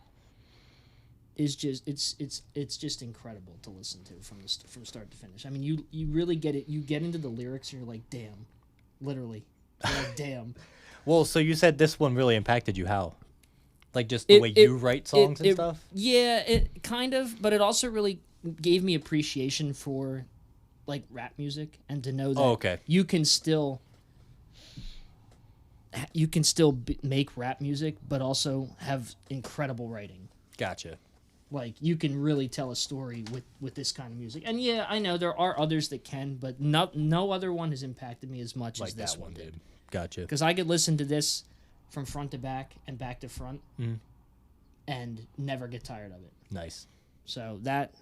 is just it's just incredible to listen to from start to finish. I mean, you really get it. You get into the lyrics and you're like, damn, literally, you're like, damn. Well, so you said this one really impacted you. How? Like just the way you write songs and stuff? Yeah, it kind of, but it also really gave me appreciation for like rap music and to know that you can still make rap music but also have incredible writing. Gotcha. Like you can really tell a story with this kind of music. And yeah, I know there are others that can, but no other one has impacted me as much as this one did. Gotcha. Because I could listen to this from front to back and back to front and never get tired of it. Nice. So that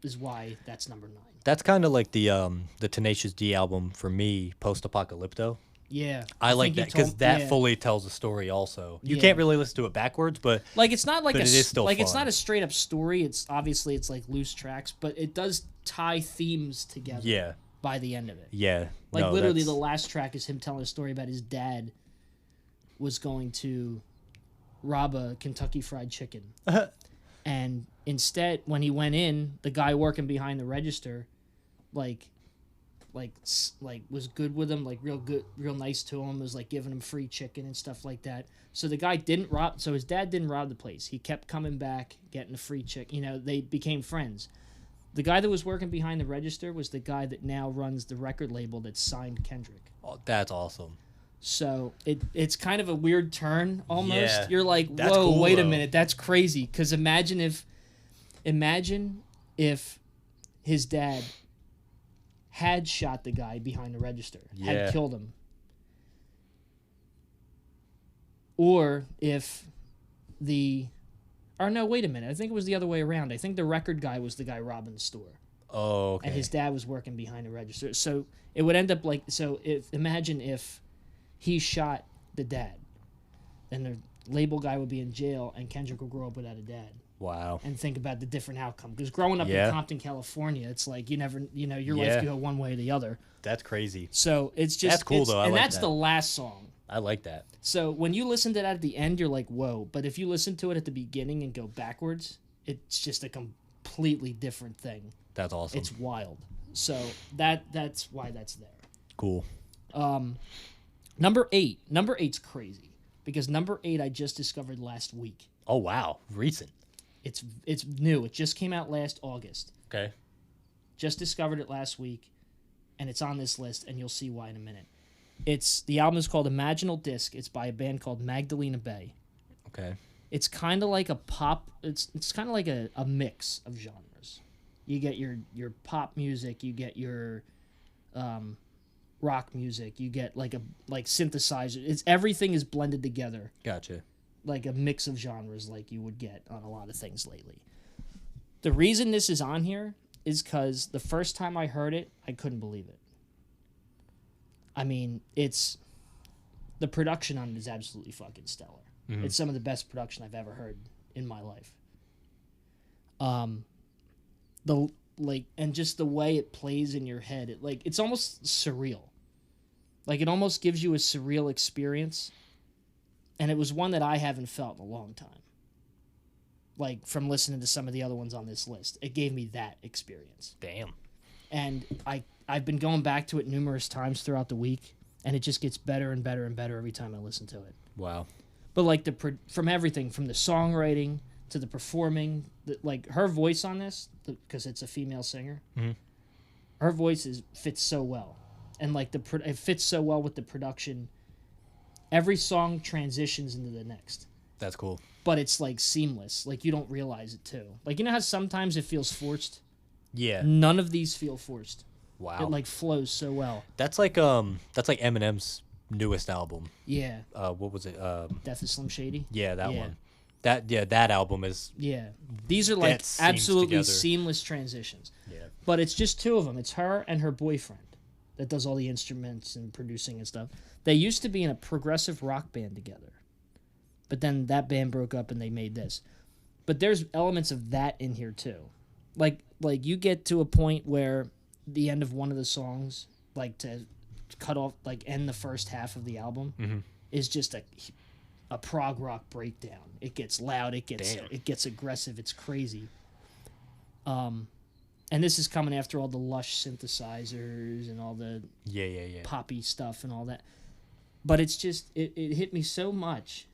is why that's number 9. That's kind of like the Tenacious D album for me, Post Apocalypto. Yeah. I like that because that fully tells a story also. You can't really listen to it backwards, but like it's not like it is still fun. It's not a straight up story. It's obviously it's like loose tracks, but it does tie themes together. Yeah. By the end of it. Yeah. Like literally the last track is him telling a story about his dad was going to rob a Kentucky Fried Chicken. And instead, when he went in, the guy working behind the register, like was good with him, like real nice to him, was like giving him free chicken and stuff like that. So the guy so his dad didn't rob the place. He kept coming back, getting the free chicken. You know, they became friends. The guy that was working behind the register was the guy that now runs the record label that signed Kendrick. Oh, that's awesome. So it's kind of a weird turn almost. Yeah, you're like, whoa, cool, wait a minute, that's crazy. Because imagine if his dad had shot the guy behind the register, had killed him. Or if no, wait a minute. I think it was the other way around. I think the record guy was the guy robbing the store. Oh, okay. And his dad was working behind the register. So it would end up like, imagine if he shot the dad, then the label guy would be in jail and Kendrick would grow up without a dad. Wow. And think about the different outcome. Because growing up in Compton, California, it's like your life could go one way or the other. That's crazy. So it's just... That's cool, though. And that's the last song. I like that. So when you listen to that at the end, you're like, whoa. But if you listen to it at the beginning and go backwards, it's just a completely different thing. That's awesome. It's wild. So that's why that's there. Cool. Number 8. Number 8's crazy. Because number 8 I just discovered last week. Oh, wow. Recent. It's new. It just came out last August. Okay. Just discovered it last week, and it's on this list, and you'll see why in a minute. The album is called Imaginal Disc. It's by a band called Magdalena Bay. Okay. It's kind of like a pop. It's kind of like a mix of genres. You get your pop music. You get your rock music. You get like synthesizer. Everything is blended together. Gotcha. Like a mix of genres like you would get on a lot of things lately. The reason this is on here is because the first time I heard it, I couldn't believe it. I mean, the production on it is absolutely fucking stellar. Mm-hmm. It's some of the best production I've ever heard in my life. And just the way it plays in your head, it's almost surreal. Like it almost gives you a surreal experience. And it was one that I haven't felt in a long time. Like, from listening to some of the other ones on this list. It gave me that experience. Damn. And I've been going back to it numerous times throughout the week, and it just gets better and better and better every time I listen to it. Wow. But, from everything, from the songwriting to the performing, her voice on this, because it's a female singer, her voice fits so well. And, it fits so well with the production. Every song transitions into the next. That's cool. But it's seamless. You don't realize it too. You know how sometimes it feels forced? Yeah. None of these feel forced. Wow. It flows so well. That's like Eminem's newest album. Yeah. What was it? Death is Slim Shady? Yeah, that one. That album is... Yeah. These are absolutely seamless transitions. Yeah. But it's just two of them. It's her and her boyfriend. that does all the instruments and producing and stuff. They used to be in a progressive rock band together, but then that band broke up and they made this. But there's elements of that in here too. Like you get to a point where the end of one of the songs, like to cut off, like end the first half of the album, is just a prog rock breakdown. It gets loud, it gets aggressive, it's crazy. And this is coming after all the lush synthesizers and all the poppy stuff and all that. But it's just it hit me so much,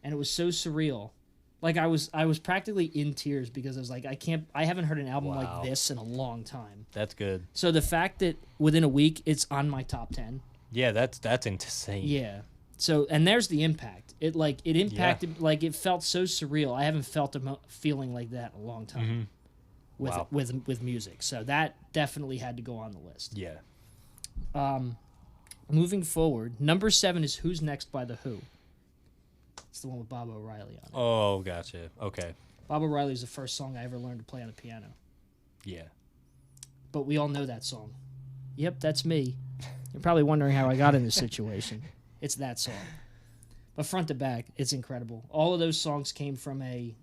and it was so surreal. Like I was practically in tears because I was like, I haven't heard an album like this in a long time. That's good. So the fact that within a week it's on my top 10. Yeah, that's insane. Yeah. So and there's the impact. It impacted like it felt so surreal. I haven't felt a feeling like that in a long time. With music. So that definitely had to go on the list. Yeah. Moving forward, number 7 is Who's Next by The Who. It's the one with Bob O'Reilly on it. Oh, gotcha. Okay. Bob O'Reilly is the first song I ever learned to play on the piano. Yeah. But we all know that song. Yep, that's me. You're probably wondering how I got in this situation. It's that song. But front to back, it's incredible. All of those songs came from a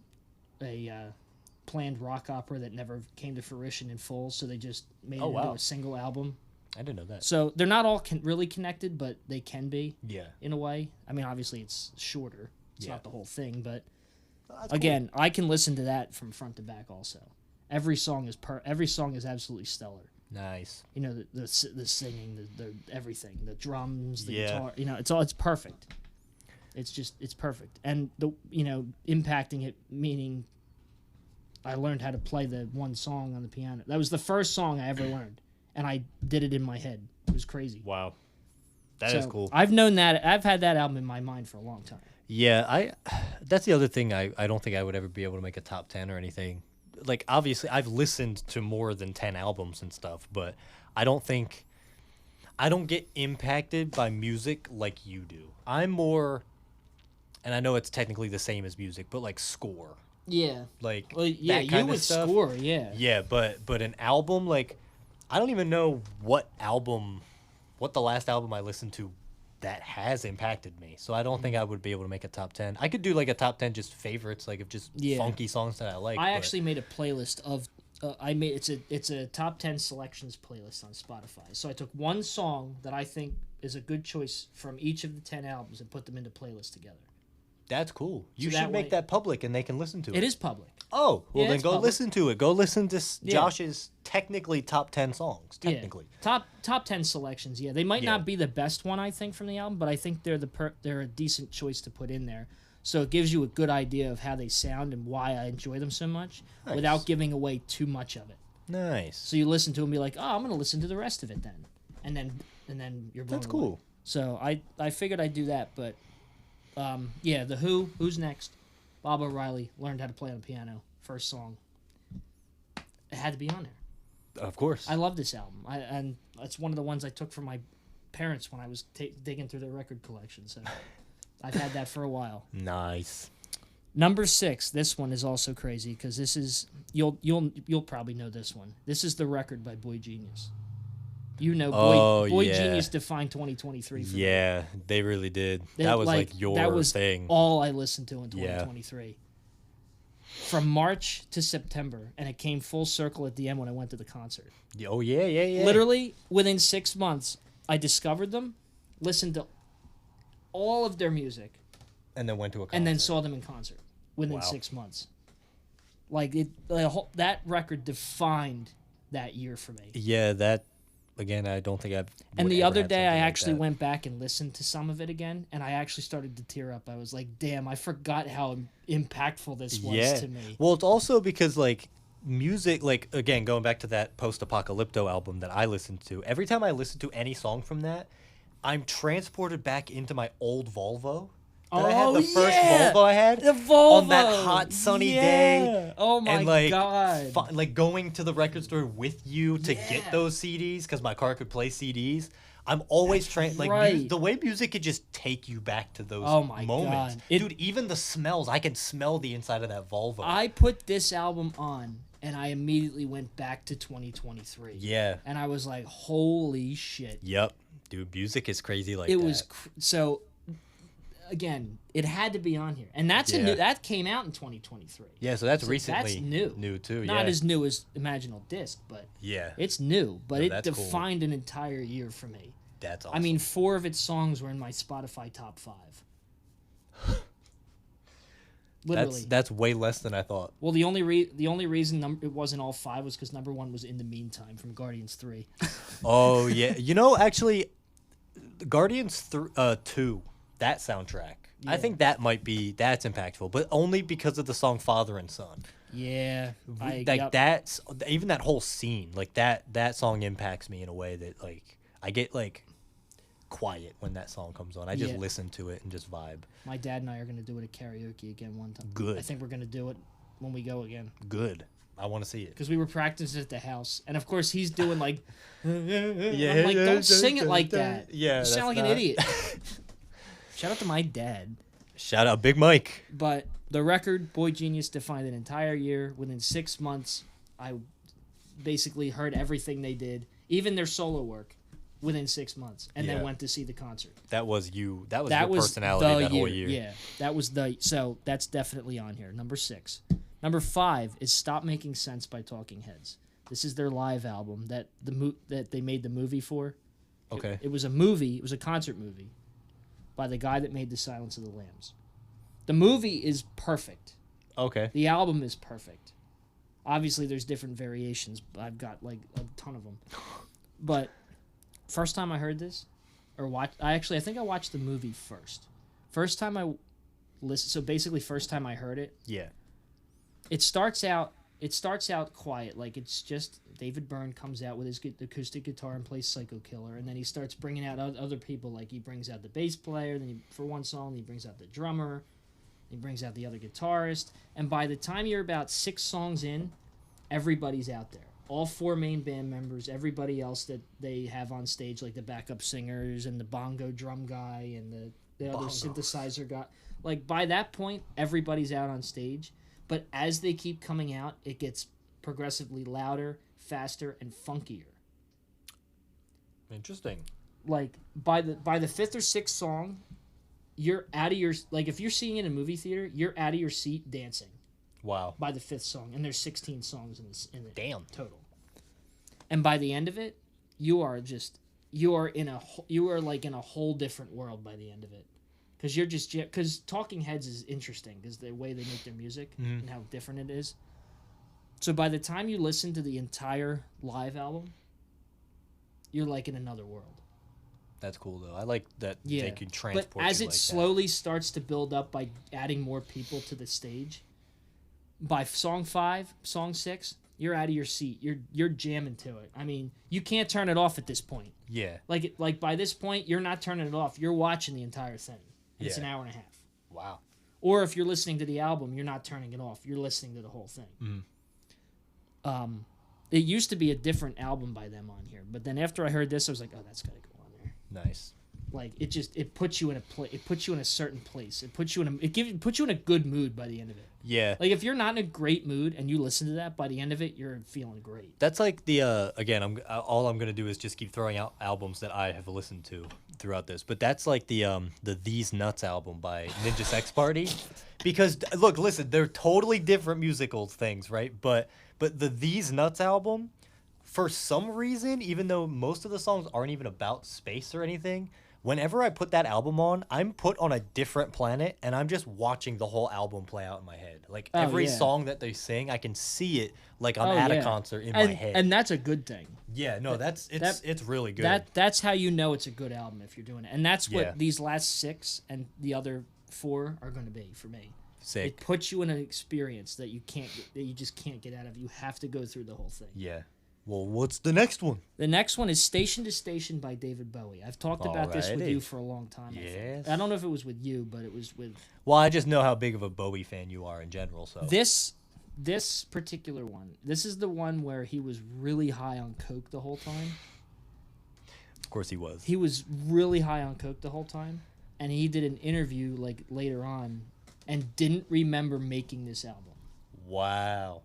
planned rock opera that never came to fruition in full, so they just made it into a single album. I didn't know that. So they're not all really connected, but they can be. Yeah. In a way. I mean, obviously it's shorter. It's not the whole thing, but That's again, cool. I can listen to that from front to back also. Every song is absolutely stellar. Nice. You know, the singing, the everything, the drums, the guitar, you know, it's perfect. It's perfect. And impacting it, meaning I learned how to play the one song on the piano. That was the first song I ever learned, and I did it in my head. It was crazy. Wow. That is cool. I've known that. I've had that album in my mind for a long time. Yeah, that's the other thing. I don't think I would ever be able to make a top 10 or anything. Like, obviously, I've listened to more than 10 albums and stuff, but I don't get impacted by music like you do. I'm more, and I know it's technically the same as music, but like score. Yeah. Like, yeah, that kind you of stuff. Score, yeah. Yeah, but an album, like, I don't even know what the last album I listened to that has impacted me. So I don't think I would be able to make a top 10. I could do like a top 10 just favorites, like of just funky songs that I like. I actually made a playlist of it's a top 10 selections playlist on Spotify. So I took one song that I think is a good choice from each of the 10 albums and put them into playlists together. That's cool. You should make that public and they can listen to it. It is public. Oh, well then go listen to it. Go listen to Josh's technically top 10 songs. Technically. Yeah. Top 10 selections, yeah. They might not be the best one, I think, from the album, but I think they're a decent choice to put in there. So it gives you a good idea of how they sound and why I enjoy them so much without giving away too much of it. Nice. So you listen to them and be like, oh, I'm going to listen to the rest of it then. And then you're blown That's cool. away. So I figured I'd do that, but The Who's Next? Bob O'Reilly learned how to play on the piano. First song. It had to be on there. Of course. I love this album. And it's one of the ones I took from my parents when I was digging through their record collection. So I've had that for a while. Nice. Number 6. This one is also crazy because this is you'll probably know this one. This is The Record by Boy Genius. You know, Boy Genius defined 2023 for me. They really did. That was like your that was thing. All I listened to in 2023. Yeah. From March to September, and it came full circle at the end when I went to the concert. Oh, yeah. Literally, within 6 months, I discovered them, listened to all of their music. And then went to a concert. And then saw them in concert within 6 months. Like, that record defined that year for me. Yeah, that... Again, I don't think I've... And the other day, I actually went back and listened to some of it again, and I actually started to tear up. I was like, damn, I forgot how impactful this was to me. Well, it's also because, like, music, like, again, going back to that Post-Apocalypto album that I listened to, every time I listen to any song from that, I'm transported back into my old Volvo. I had the first Volvo I had the Volvo. On that hot sunny day. Oh my and god! Like going to the record store with you to get those CDs because my car could play CDs. I'm always trying. Like the way music could just take you back to those moments, God. Dude. Even the smells, I can smell the inside of that Volvo. I put this album on, and I immediately went back to 2023. Yeah. And I was like, holy shit. Yep. Dude, music is crazy like that. It was so again, it had to be on here. And that's a new that came out in 2023. Yeah, so that's recently that's new too. Not as new as Imaginal Disc, but it's new, but it defined an entire year for me. That's awesome. I mean, 4 of its songs were in my Spotify top 5. Literally. That's way less than I thought. Well, the only reason it wasn't all 5 was because number 1 was In the Meantime from Guardians 3. Oh yeah, actually, Guardians 2, that soundtrack. Yeah. I think that's impactful, but only because of the song Father and Son. Yeah, that's even that whole scene. Like that song impacts me in a way that like I get like quiet when that song comes on. I just listen to it and just vibe. My dad and I are going to do it at karaoke again one time. Good. I think we're going to do it when we go again. Good. I want to see it. Because we were practicing at the house. And of course he's doing like... I'm like, don't sing it like that. Yeah, you sound like an idiot. Shout out to my dad. Shout out Big Mike. But the record, Boy Genius, defined an entire year. Within 6 months, I basically heard everything they did. Even their solo work. Within 6 months, and then went to see the concert. That was you. That was your personality that whole year. Yeah, so that's definitely on here. Number 6. Number 5 is "Stop Making Sense" by Talking Heads. This is their live album that they made the movie for. Okay. It was a movie. It was a concert movie by the guy that made the Silence of the Lambs. The movie is perfect. Okay. The album is perfect. Obviously, there's different variations. I've got like a ton of them, but. First time I heard this, I think I watched the movie first. First time I listened, so basically first time I heard it. Yeah. It starts out quiet, like it's just David Byrne comes out with his acoustic guitar and plays Psycho Killer, and then he starts bringing out other people, like he brings out the bass player, for one song he brings out the drummer, he brings out the other guitarist, and by the time you're about 6 songs in, everybody's out there. All 4 main band members, everybody else that they have on stage, like the backup singers and the bongo drum guy and the other synthesizer guy. Like, by that point, everybody's out on stage. But as they keep coming out, it gets progressively louder, faster, and funkier. Interesting. Like, by the 5th or 6th song, you're out of your... Like, if you're seeing it in a movie theater, you're out of your seat dancing. Wow. By the 5th song. And there's 16 songs in it. Damn. Total. And by the end of it, you are like in a whole different world by the end of it. Because Talking Heads is interesting because the way they make their music and how different it is. So by the time you listen to the entire live album, you're like in another world. That's cool though. I like that they can transport. But as you it like slowly starts to build up by adding more people to the stage, by song 5, song 6, you're out of your seat. You're jamming to it. I mean, you can't turn it off at this point. Yeah. Like by this point, you're not turning it off. You're watching the entire thing. And it's an hour and a half. Wow. Or if you're listening to the album, you're not turning it off. You're listening to the whole thing. It used to be a different album by them on here, but then after I heard this, I was like, oh, that's gotta go on there. Nice. Like it puts you in a certain place. It puts you in a good mood by the end of it. Yeah. Like if you're not in a great mood and you listen to that, by the end of it, you're feeling great. That's like the again. All I'm gonna do is just keep throwing out albums that I have listened to throughout this. But that's like the These Nuts album by Ninja Sex Party, because listen, they're totally different musical things, right? But the These Nuts album, for some reason, even though most of the songs aren't even about space or anything. Whenever I put that album on, I'm put on a different planet, and I'm just watching the whole album play out in my head. Like, every song that they sing, I can see it like I'm at a concert in my head. And that's a good thing. Yeah, no, it's really good. That's how you know it's a good album if you're doing it. And that's what these last 6 and the other 4 are going to be for me. Sick. It puts you in an experience that you just can't get out of. You have to go through the whole thing. Yeah. Well, what's the next one? The next one is Station to Station by David Bowie. I've talked about this with you for a long time. Yes. I don't know if it was with you, but it was with... Well, I just know how big of a Bowie fan you are in general, so... This particular one, this is the one where he was really high on coke the whole time. Of course he was. He was really high on coke the whole time, and he did an interview like later on and didn't remember making this album. Wow.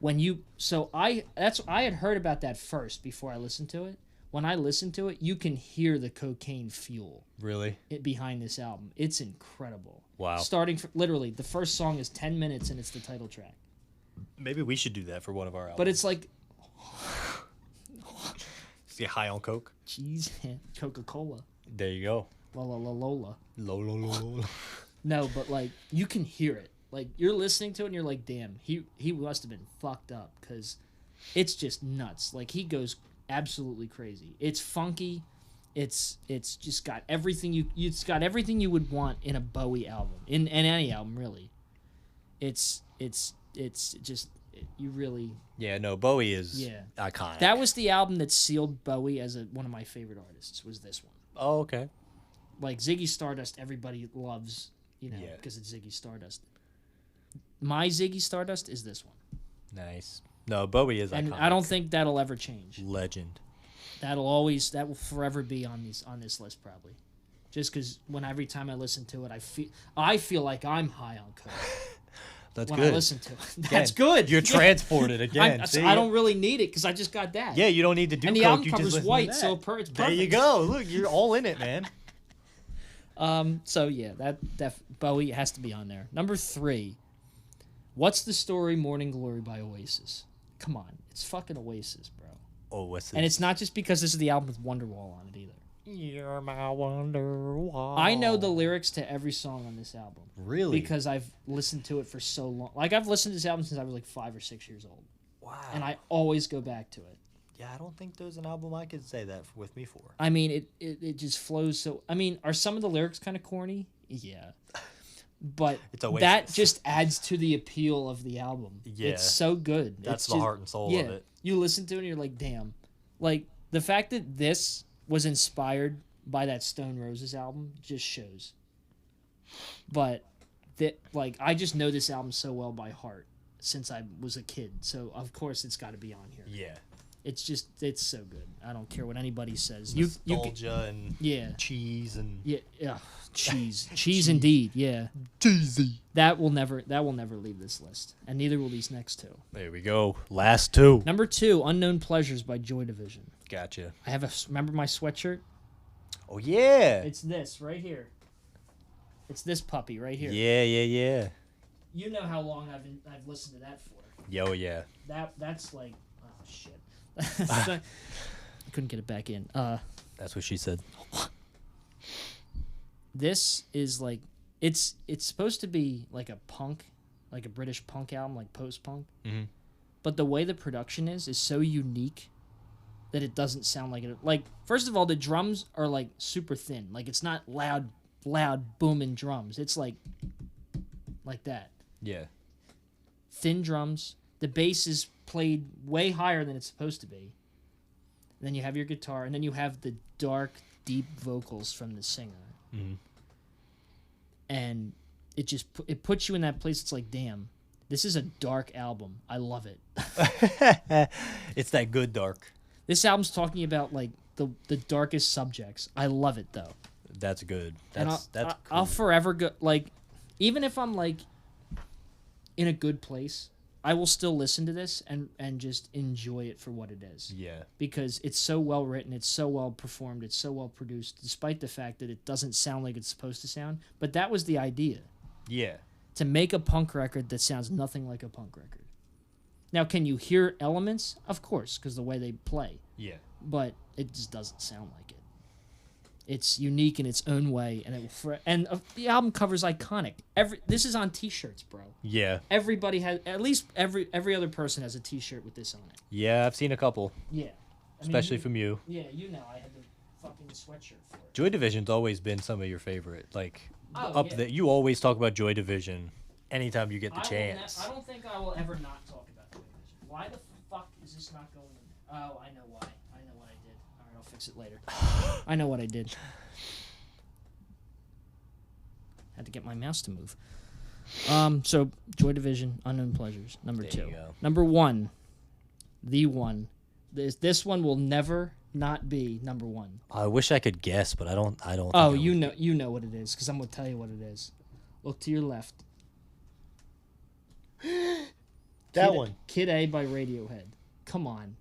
I had heard about that first before I listened to it. When I listened to it, you can hear the cocaine fuel Really? behind this album. It's incredible. Wow. Literally, the first song is 10 minutes and it's the title track. Maybe we should do that for one of our albums. But it's like get high on coke. Cheese and Coca-Cola. There you go. La la la Lola. Lola. No, but like you can hear it. Like you're listening to it and you're like, damn, he must have been fucked up because it's just nuts. Like he goes absolutely crazy. It's funky. It's just got everything it's got everything you would want in a Bowie album. In any album really. It's just you really. Yeah, no, Bowie is iconic. That was the album that sealed Bowie as one of my favorite artists. Was this one? Oh, okay. Like Ziggy Stardust, everybody loves, because it's Ziggy Stardust. My Ziggy Stardust is this one. Nice. No, Bowie is iconic. And I don't think that'll ever change. Legend. That will forever be on this list probably. Just because every time I listen to it, I feel like I'm high on coke. That's when good. I listen to it. That's good. You're transported again. I don't really need it because I just got that. Yeah, you don't need to do and coke. the album you cover's just white, to so it's perfect. There you go. Look, you're all in it, man. So yeah, that Bowie has to be on there. Number 3. What's the Story? Morning Glory by Oasis. Come on, it's fucking Oasis, bro. Oasis. And it's not just because this is the album with Wonderwall on it either. You're my Wonderwall. I know the lyrics to every song on this album. Really? Because I've listened to it for so long. Like I've listened to this album since I was like 5 or 6 years old. Wow. And I always go back to it. Yeah, I don't think there's an album I could say that with me for. I mean, it just flows so. I mean, are some of the lyrics kind of corny? Yeah. But that just adds to the appeal of the album. Yeah. It's so good. That's the heart and soul of it. You listen to it and you're like, damn. Like, the fact that this was inspired by that Stone Roses album just shows. But, I just know this album so well by heart since I was a kid. So, of course, it's got to be on here. Yeah. It's so good. I don't care what anybody says. Nostalgia and cheese and cheese indeed. Yeah, cheesy. That will never leave this list, and neither will these next two. There we go. Last 2. Number 2, Unknown Pleasures by Joy Division. Gotcha. I have remember my sweatshirt. Oh yeah. It's this right here. It's this puppy right here. Yeah. You know how long I've listened to that for. Yo yeah. That's like shit. I couldn't get it back in. That's what she said. This is like it's supposed to be like a British punk album, like post-punk. Mm-hmm. But the way the production is so unique that it doesn't sound like it. Like, first of all, the drums are like super thin. Like, it's not loud booming drums. It's like that. Yeah. Thin drums. The bass is played way higher than it's supposed to be. And then you have your guitar, and then you have the dark, deep vocals from the singer. Mm-hmm. And it just it puts you in that place. It's like, damn, this is a dark album. I love it. It's that good dark. This album's talking about like the darkest subjects. I love it though. That's good. That's cool. I'll forever go, like, even if I'm like in a good place, I will still listen to this and just enjoy it for what it is. Yeah. Because it's so well written, it's so well performed, it's so well produced, despite the fact that it doesn't sound like it's supposed to sound. But that was the idea. Yeah. To make a punk record that sounds nothing like a punk record. Now, can you hear elements? Of course, because the way they play. Yeah. But it just doesn't sound like it. It's unique in its own way, and the album cover's iconic. This is on T-shirts, bro. Yeah. Everybody has, at least every other person has a T-shirt with this on it. Yeah, I've seen a couple. Yeah. Especially from you. Yeah, you know, I had the fucking sweatshirt for it. Joy Division's always been some of your favorite. Like, there. You always talk about Joy Division anytime you get the chance. I don't think I will ever not talk about Joy Division. Why the fuck is this not going in? Oh, I know why. I know what I did. All right, I'll fix it later. I know what I did. Had to get my mouse to move. So Joy Division, Unknown Pleasures, number 2. Number 1, the one. This one will never not be number 1. I wish I could guess, but I don't. Oh, you know what it is, because I'm gonna tell you what it is. Look to your left. That one. Kid A by Radiohead. Come on.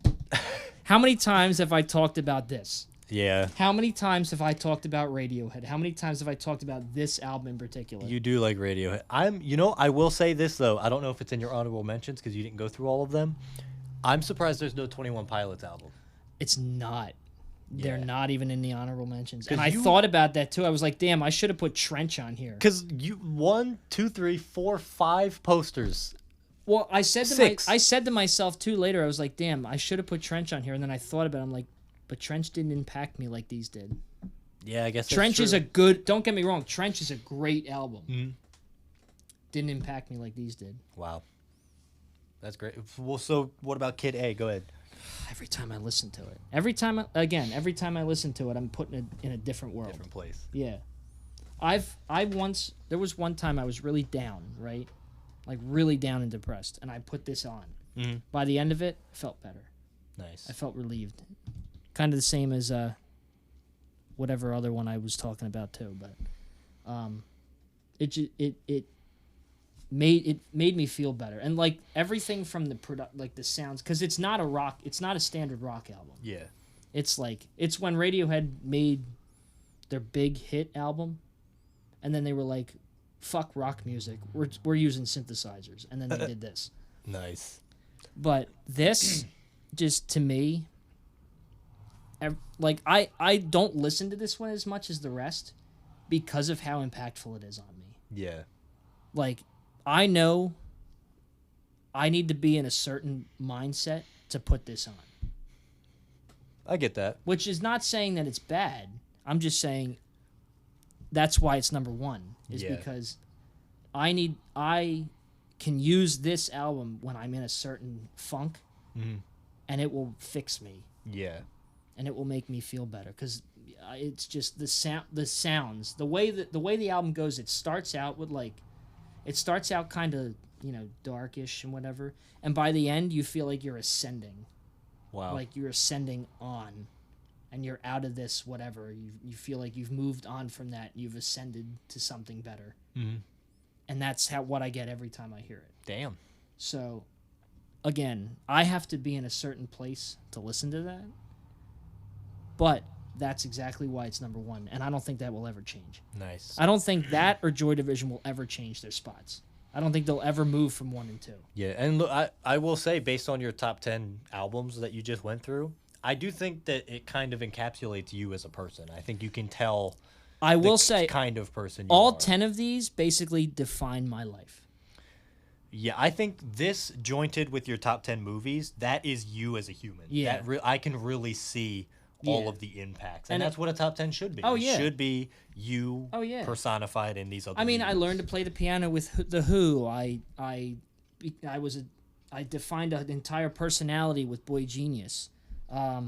How many times have I talked about this? Yeah. How many times have I talked about Radiohead? How many times have I talked about this album in particular? You do like Radiohead. I will say this, though. I don't know if it's in your honorable mentions because you didn't go through all of them. I'm surprised there's no 21 Pilots album. It's not. Yeah. They're not even in the honorable mentions. And I thought about that, too. I was like, damn, I should have put Trench on here. Because 1, 2, 3, 4, 5 posters. Well, I said to 6. I said to myself, too, later, I was like, damn, I should have put Trench on here. And then I thought about it. I'm like, but Trench didn't impact me like these did. Yeah, I guess Trench is a good... Don't get me wrong. Trench is a great album. Mm-hmm. Didn't impact me like these did. Wow. That's great. Well, so what about Kid A? Go ahead. Every time I listen to it. Every time I listen to it, I'm putting it in a different world. Different place. Yeah. There was one time I was really down, right? Like really down and depressed, and I put this on. Mm-hmm. By the end of it, I felt better. Nice. I felt relieved. Kind of the same as whatever other one I was talking about too, but it made me feel better. And like everything from the sounds, cuz it's not a standard rock album. Yeah. It's when Radiohead made their big hit album, and then they were like, fuck rock music. We're using synthesizers, and then they did this. Nice. But this just to me, like I don't listen to this one as much as the rest because of how impactful it is on me. Yeah. Like I know I need to be in a certain mindset to put this on. I get that. Which is not saying that it's bad. I'm just saying that's why it's number one. Is because I can use this album when I'm in a certain funk, and it will fix me. Yeah. And it will make me feel better because it's just the sounds, the way the album goes. It starts out kind of darkish and whatever, and by the end you feel like you're ascending. Wow. Like you're ascending on, and you're out of this whatever. You feel like you've moved on from that. You've ascended to something better. Mm-hmm. And that's what I get every time I hear it. Damn. So, again, I have to be in a certain place to listen to that. But that's exactly why it's number one, and I don't think that will ever change. Nice. I don't think that or Joy Division will ever change their spots. I don't think they'll ever move from 1 and 2. Yeah, and look, I will say, based on your top 10 albums that you just went through, I do think that it kind of encapsulates you as a person. I think you can tell I will say kind of person you all are. 10 of these basically define my life. Yeah, I think this jointed with your top 10 movies, that is you as a human. Yeah. I can really see all of the impacts. And that's what a top 10 should be. Oh, yeah. It should be you personified in these other movies. I learned to play the piano with The Who. I defined an entire personality with Boy Genius. I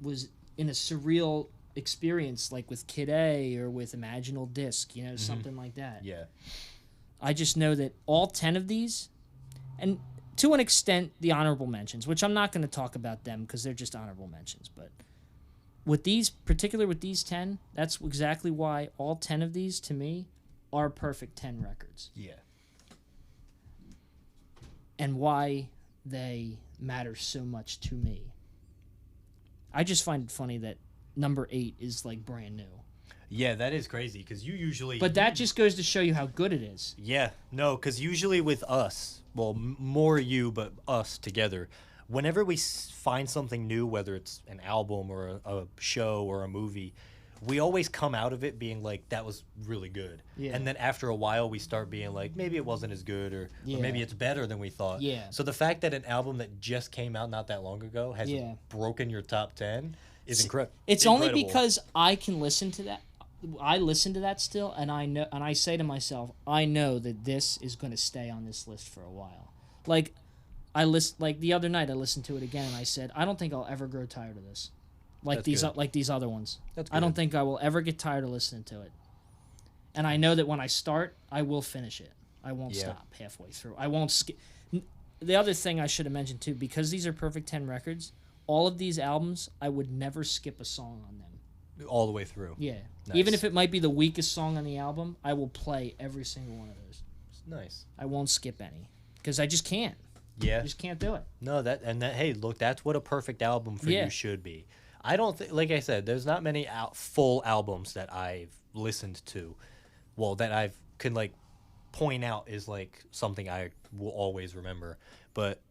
was in a surreal experience like with Kid A or with Imaginal Disc, something like that. Yeah. I just know that all 10 of these, and to an extent, the honorable mentions, which I'm not going to talk about them because they're just honorable mentions. But with these 10, that's exactly why all 10 of these, to me, are perfect 10 records. Yeah. And why they matter so much to me. I just find it funny that number 8 is like brand new. Yeah, that is crazy because you usually... But that just goes to show you how good it is. Yeah, no, because usually with us... Well, more you, but us together. Whenever we find something new, whether it's an album or a show or a movie, we always come out of it being like, that was really good. Yeah. And then after a while, we start being like, maybe it wasn't as good or maybe it's better than we thought. Yeah. So the fact that an album that just came out not that long ago has broken your top 10 is incredible. It's only because I can listen to that. I listen to that still, and I know, and I say to myself, I know that this is going to stay on this list for a while. Like the other night, I listened to it again, and I said, I don't think I'll ever grow tired of this. Like these other ones. That's good. I don't think I will ever get tired of listening to it. And I know that when I start, I will finish it. I won't stop halfway through. I won't skip. The other thing I should have mentioned too, because these are perfect 10 records, all of these albums, I would never skip a song on them. All the way through. Yeah. Nice. Even if it might be the weakest song on the album, I will play every single one of those. Nice. I won't skip any. because I just can't. Yeah. I just can't do it. No, hey, look, that's what a perfect album for you should be. I don't think, like I said, there's not many full albums that I've listened to. Well, that I've can like point out is like something I will always remember. But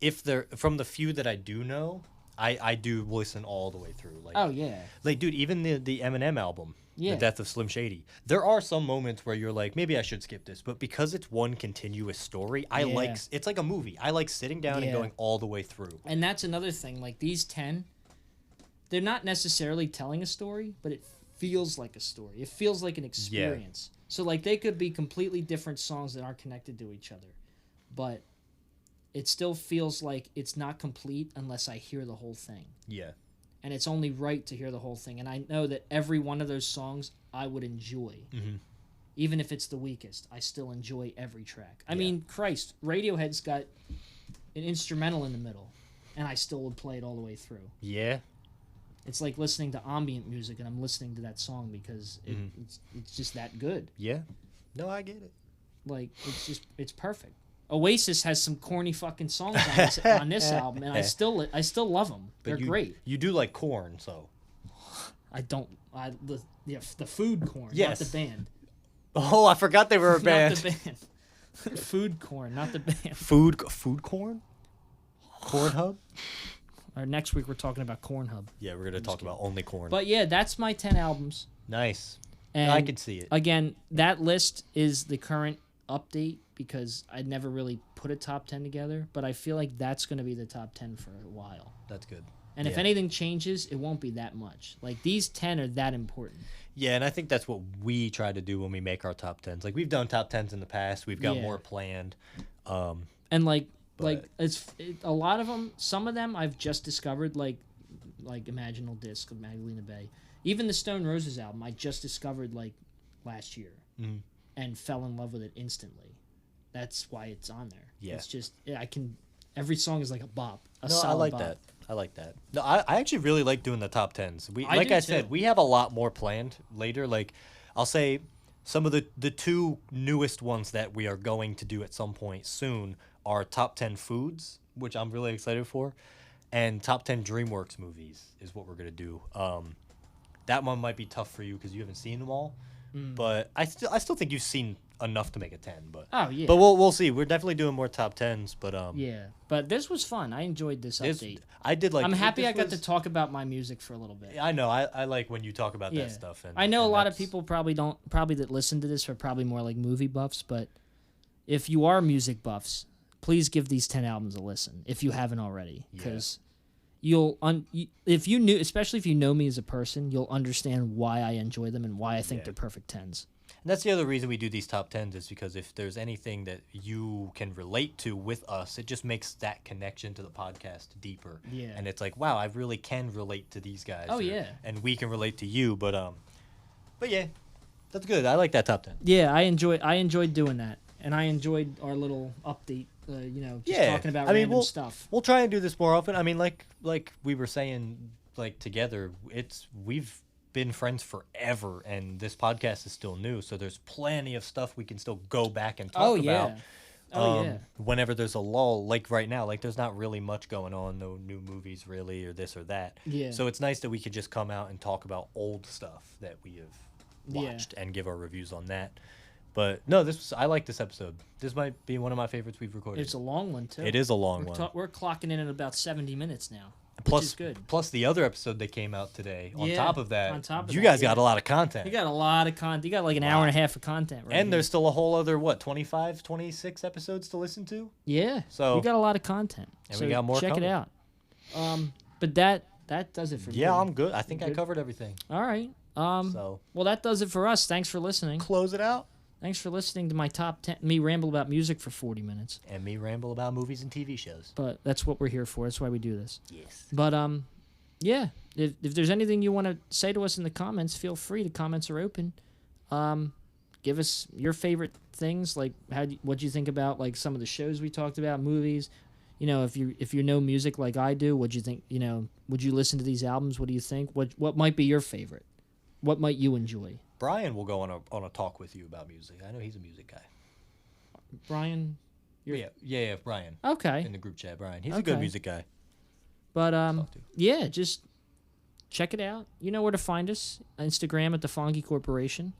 if they're from the few that I do know, I do listen all the way through. Like, oh yeah. Like, dude, even the Eminem album. Yeah. The Death of Slim Shady. There are some moments where you're like, maybe I should skip this, but because it's one continuous story, it's like a movie. I like sitting down and going all the way through. And that's another thing. Like these 10, they're not necessarily telling a story, but it feels like a story. It feels like an experience. Yeah. So like they could be completely different songs that aren't connected to each other, but it still feels like it's not complete unless I hear the whole thing. Yeah. And it's only right to hear the whole thing. And I know that every one of those songs I would enjoy. Mm-hmm. Even if it's the weakest, I still enjoy every track. I mean, Christ, Radiohead's got an instrumental in the middle, and I still would play it all the way through. Yeah. It's like listening to ambient music, and I'm listening to that song because it's just that good. Yeah. No, I get it. Like, it's perfect. Oasis has some corny fucking songs on this album, and I still love them. They're great. You do like Korn, so. I don't. The food Korn, yes. not the band. Oh, I forgot they were a band. Not the band. Food Korn, not the band. Food Korn? Corn Hub? Or next week we're talking about Corn Hub. Yeah, we're gonna talk about only Korn. But yeah, that's my 10 albums. Nice. And I can see it. Again, that list is the current update because I never really put a top 10 together, but I feel like that's going to be the top 10 for a while. That's good. And if anything changes, it won't be that much. Like, these 10 are that important. Yeah, and I think that's what we try to do when we make our top 10s. Like, we've done top 10s in the past. We've got more planned. And, it's a lot of them, some of them I've just discovered, like Imaginal Disc of Magdalena Bay. Even the Stone Roses album, I just discovered, like, last year. Mm-hmm. And fell in love with it instantly. That's why it's on there. Yeah. It's just, every song is like a bop. I like that. I like that. No, I actually really like doing the top 10s. Like I said, we have a lot more planned later. Like, I'll say some of the two newest ones that we are going to do at some point soon are top 10 foods, which I'm really excited for, and top 10 DreamWorks movies is what we're going to do. That one might be tough for you because you haven't seen them all. But I still think you've seen enough to make a 10. But But we'll see. We're definitely doing more top 10s. But yeah. But this was fun. I enjoed this update. I did like. I'm happy I got to talk about my music for a little bit. I know. I like when you talk about that stuff. And I know a lot of people probably that listen to this are probably more like movie buffs. But if you are music buffs, please give these 10 albums a listen if you haven't already, because. Especially if you know me as a person, you'll understand why I enjoy them and why I think they're perfect 10s. And that's the other reason we do these top 10s is because if there's anything that you can relate to with us, it just makes that connection to the podcast deeper. Yeah. And it's like, wow, I really can relate to these guys. Oh, yeah. And we can relate to you. But yeah, that's good. I like that top 10. Yeah, I enjoyed doing that. And I enjoyed our little update. Talking about random stuff. We'll try and do this more often. I mean, like we were saying, like together, we've been friends forever, and this podcast is still new, so there's plenty of stuff we can still go back and talk about. Whenever there's a lull, like right now, like there's not really much going on, no new movies really, or this or that. Yeah. So it's nice that we could just come out and talk about old stuff that we have watched and give our reviews on that. But no, I like this episode. This might be one of my favorites we've recorded. It's a long one too. It is a long one. We're clocking in at about 70 minutes now, which is good. Plus the other episode that came out today. On top of that, you guys got a lot of content. You got a lot of content. You got like an hour and a half of content. Right and there's still a whole other 25, 26 episodes to listen to. Yeah. So we got a lot of content. And we got more. Check coming. it out. But that does it for me. Yeah, I'm good. I think I covered everything. All right. Well, that does it for us. Thanks for listening. Close it out. Thanks for listening to my top 10. Me ramble about music for 40 minutes. And me ramble about movies and TV shows. But that's what we're here for. That's why we do this. Yes. But, yeah. If there's anything you want to say to us in the comments, feel free. The comments are open. Give us your favorite things. Like, what you think about, like, some of the shows we talked about, movies. You know, if you know music like I do, what'd you think? You know, would you listen to these albums? What do you think? What might be your favorite? What might you enjoy? Brian will go on a talk with you about music. I know he's a music guy. Brian, Yeah, Brian. Okay. In the group chat, Brian. He's a good music guy. But yeah, just check it out. You know where to find us. Instagram at The Fongy Corporation.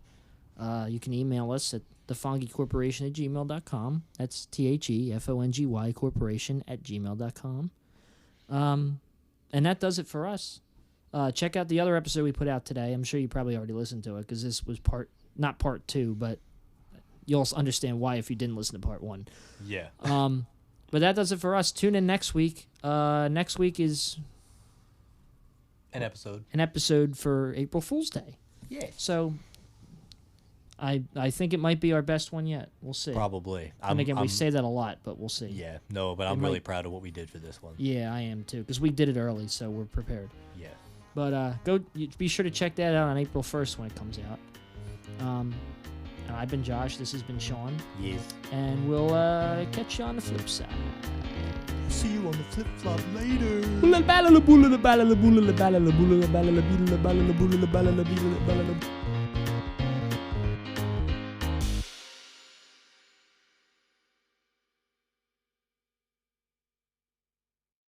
You can email us at thefongycorporation@gmail.com. That's THEFONGY corporation@gmail.com. And that does it for us. Check out the other episode we put out today. I'm sure you probably already listened to it because this was not part 2, but you'll understand why if you didn't listen to part 1. Yeah. But that does it for us. Tune in next week. Next week is an episode for April Fool's Day. Yeah. So I think it might be our best one yet. We'll see. Probably. And again, we say that a lot, but we'll see. Yeah. No, but I'm really proud of what we did for this one. Yeah, I am too, because we did it early, so we're prepared. Yeah. But be sure to check that out on April 1st when it comes out. I've been Josh. This has been Sean. Yes. And we'll catch you on the flip side. See you on the flip flop later.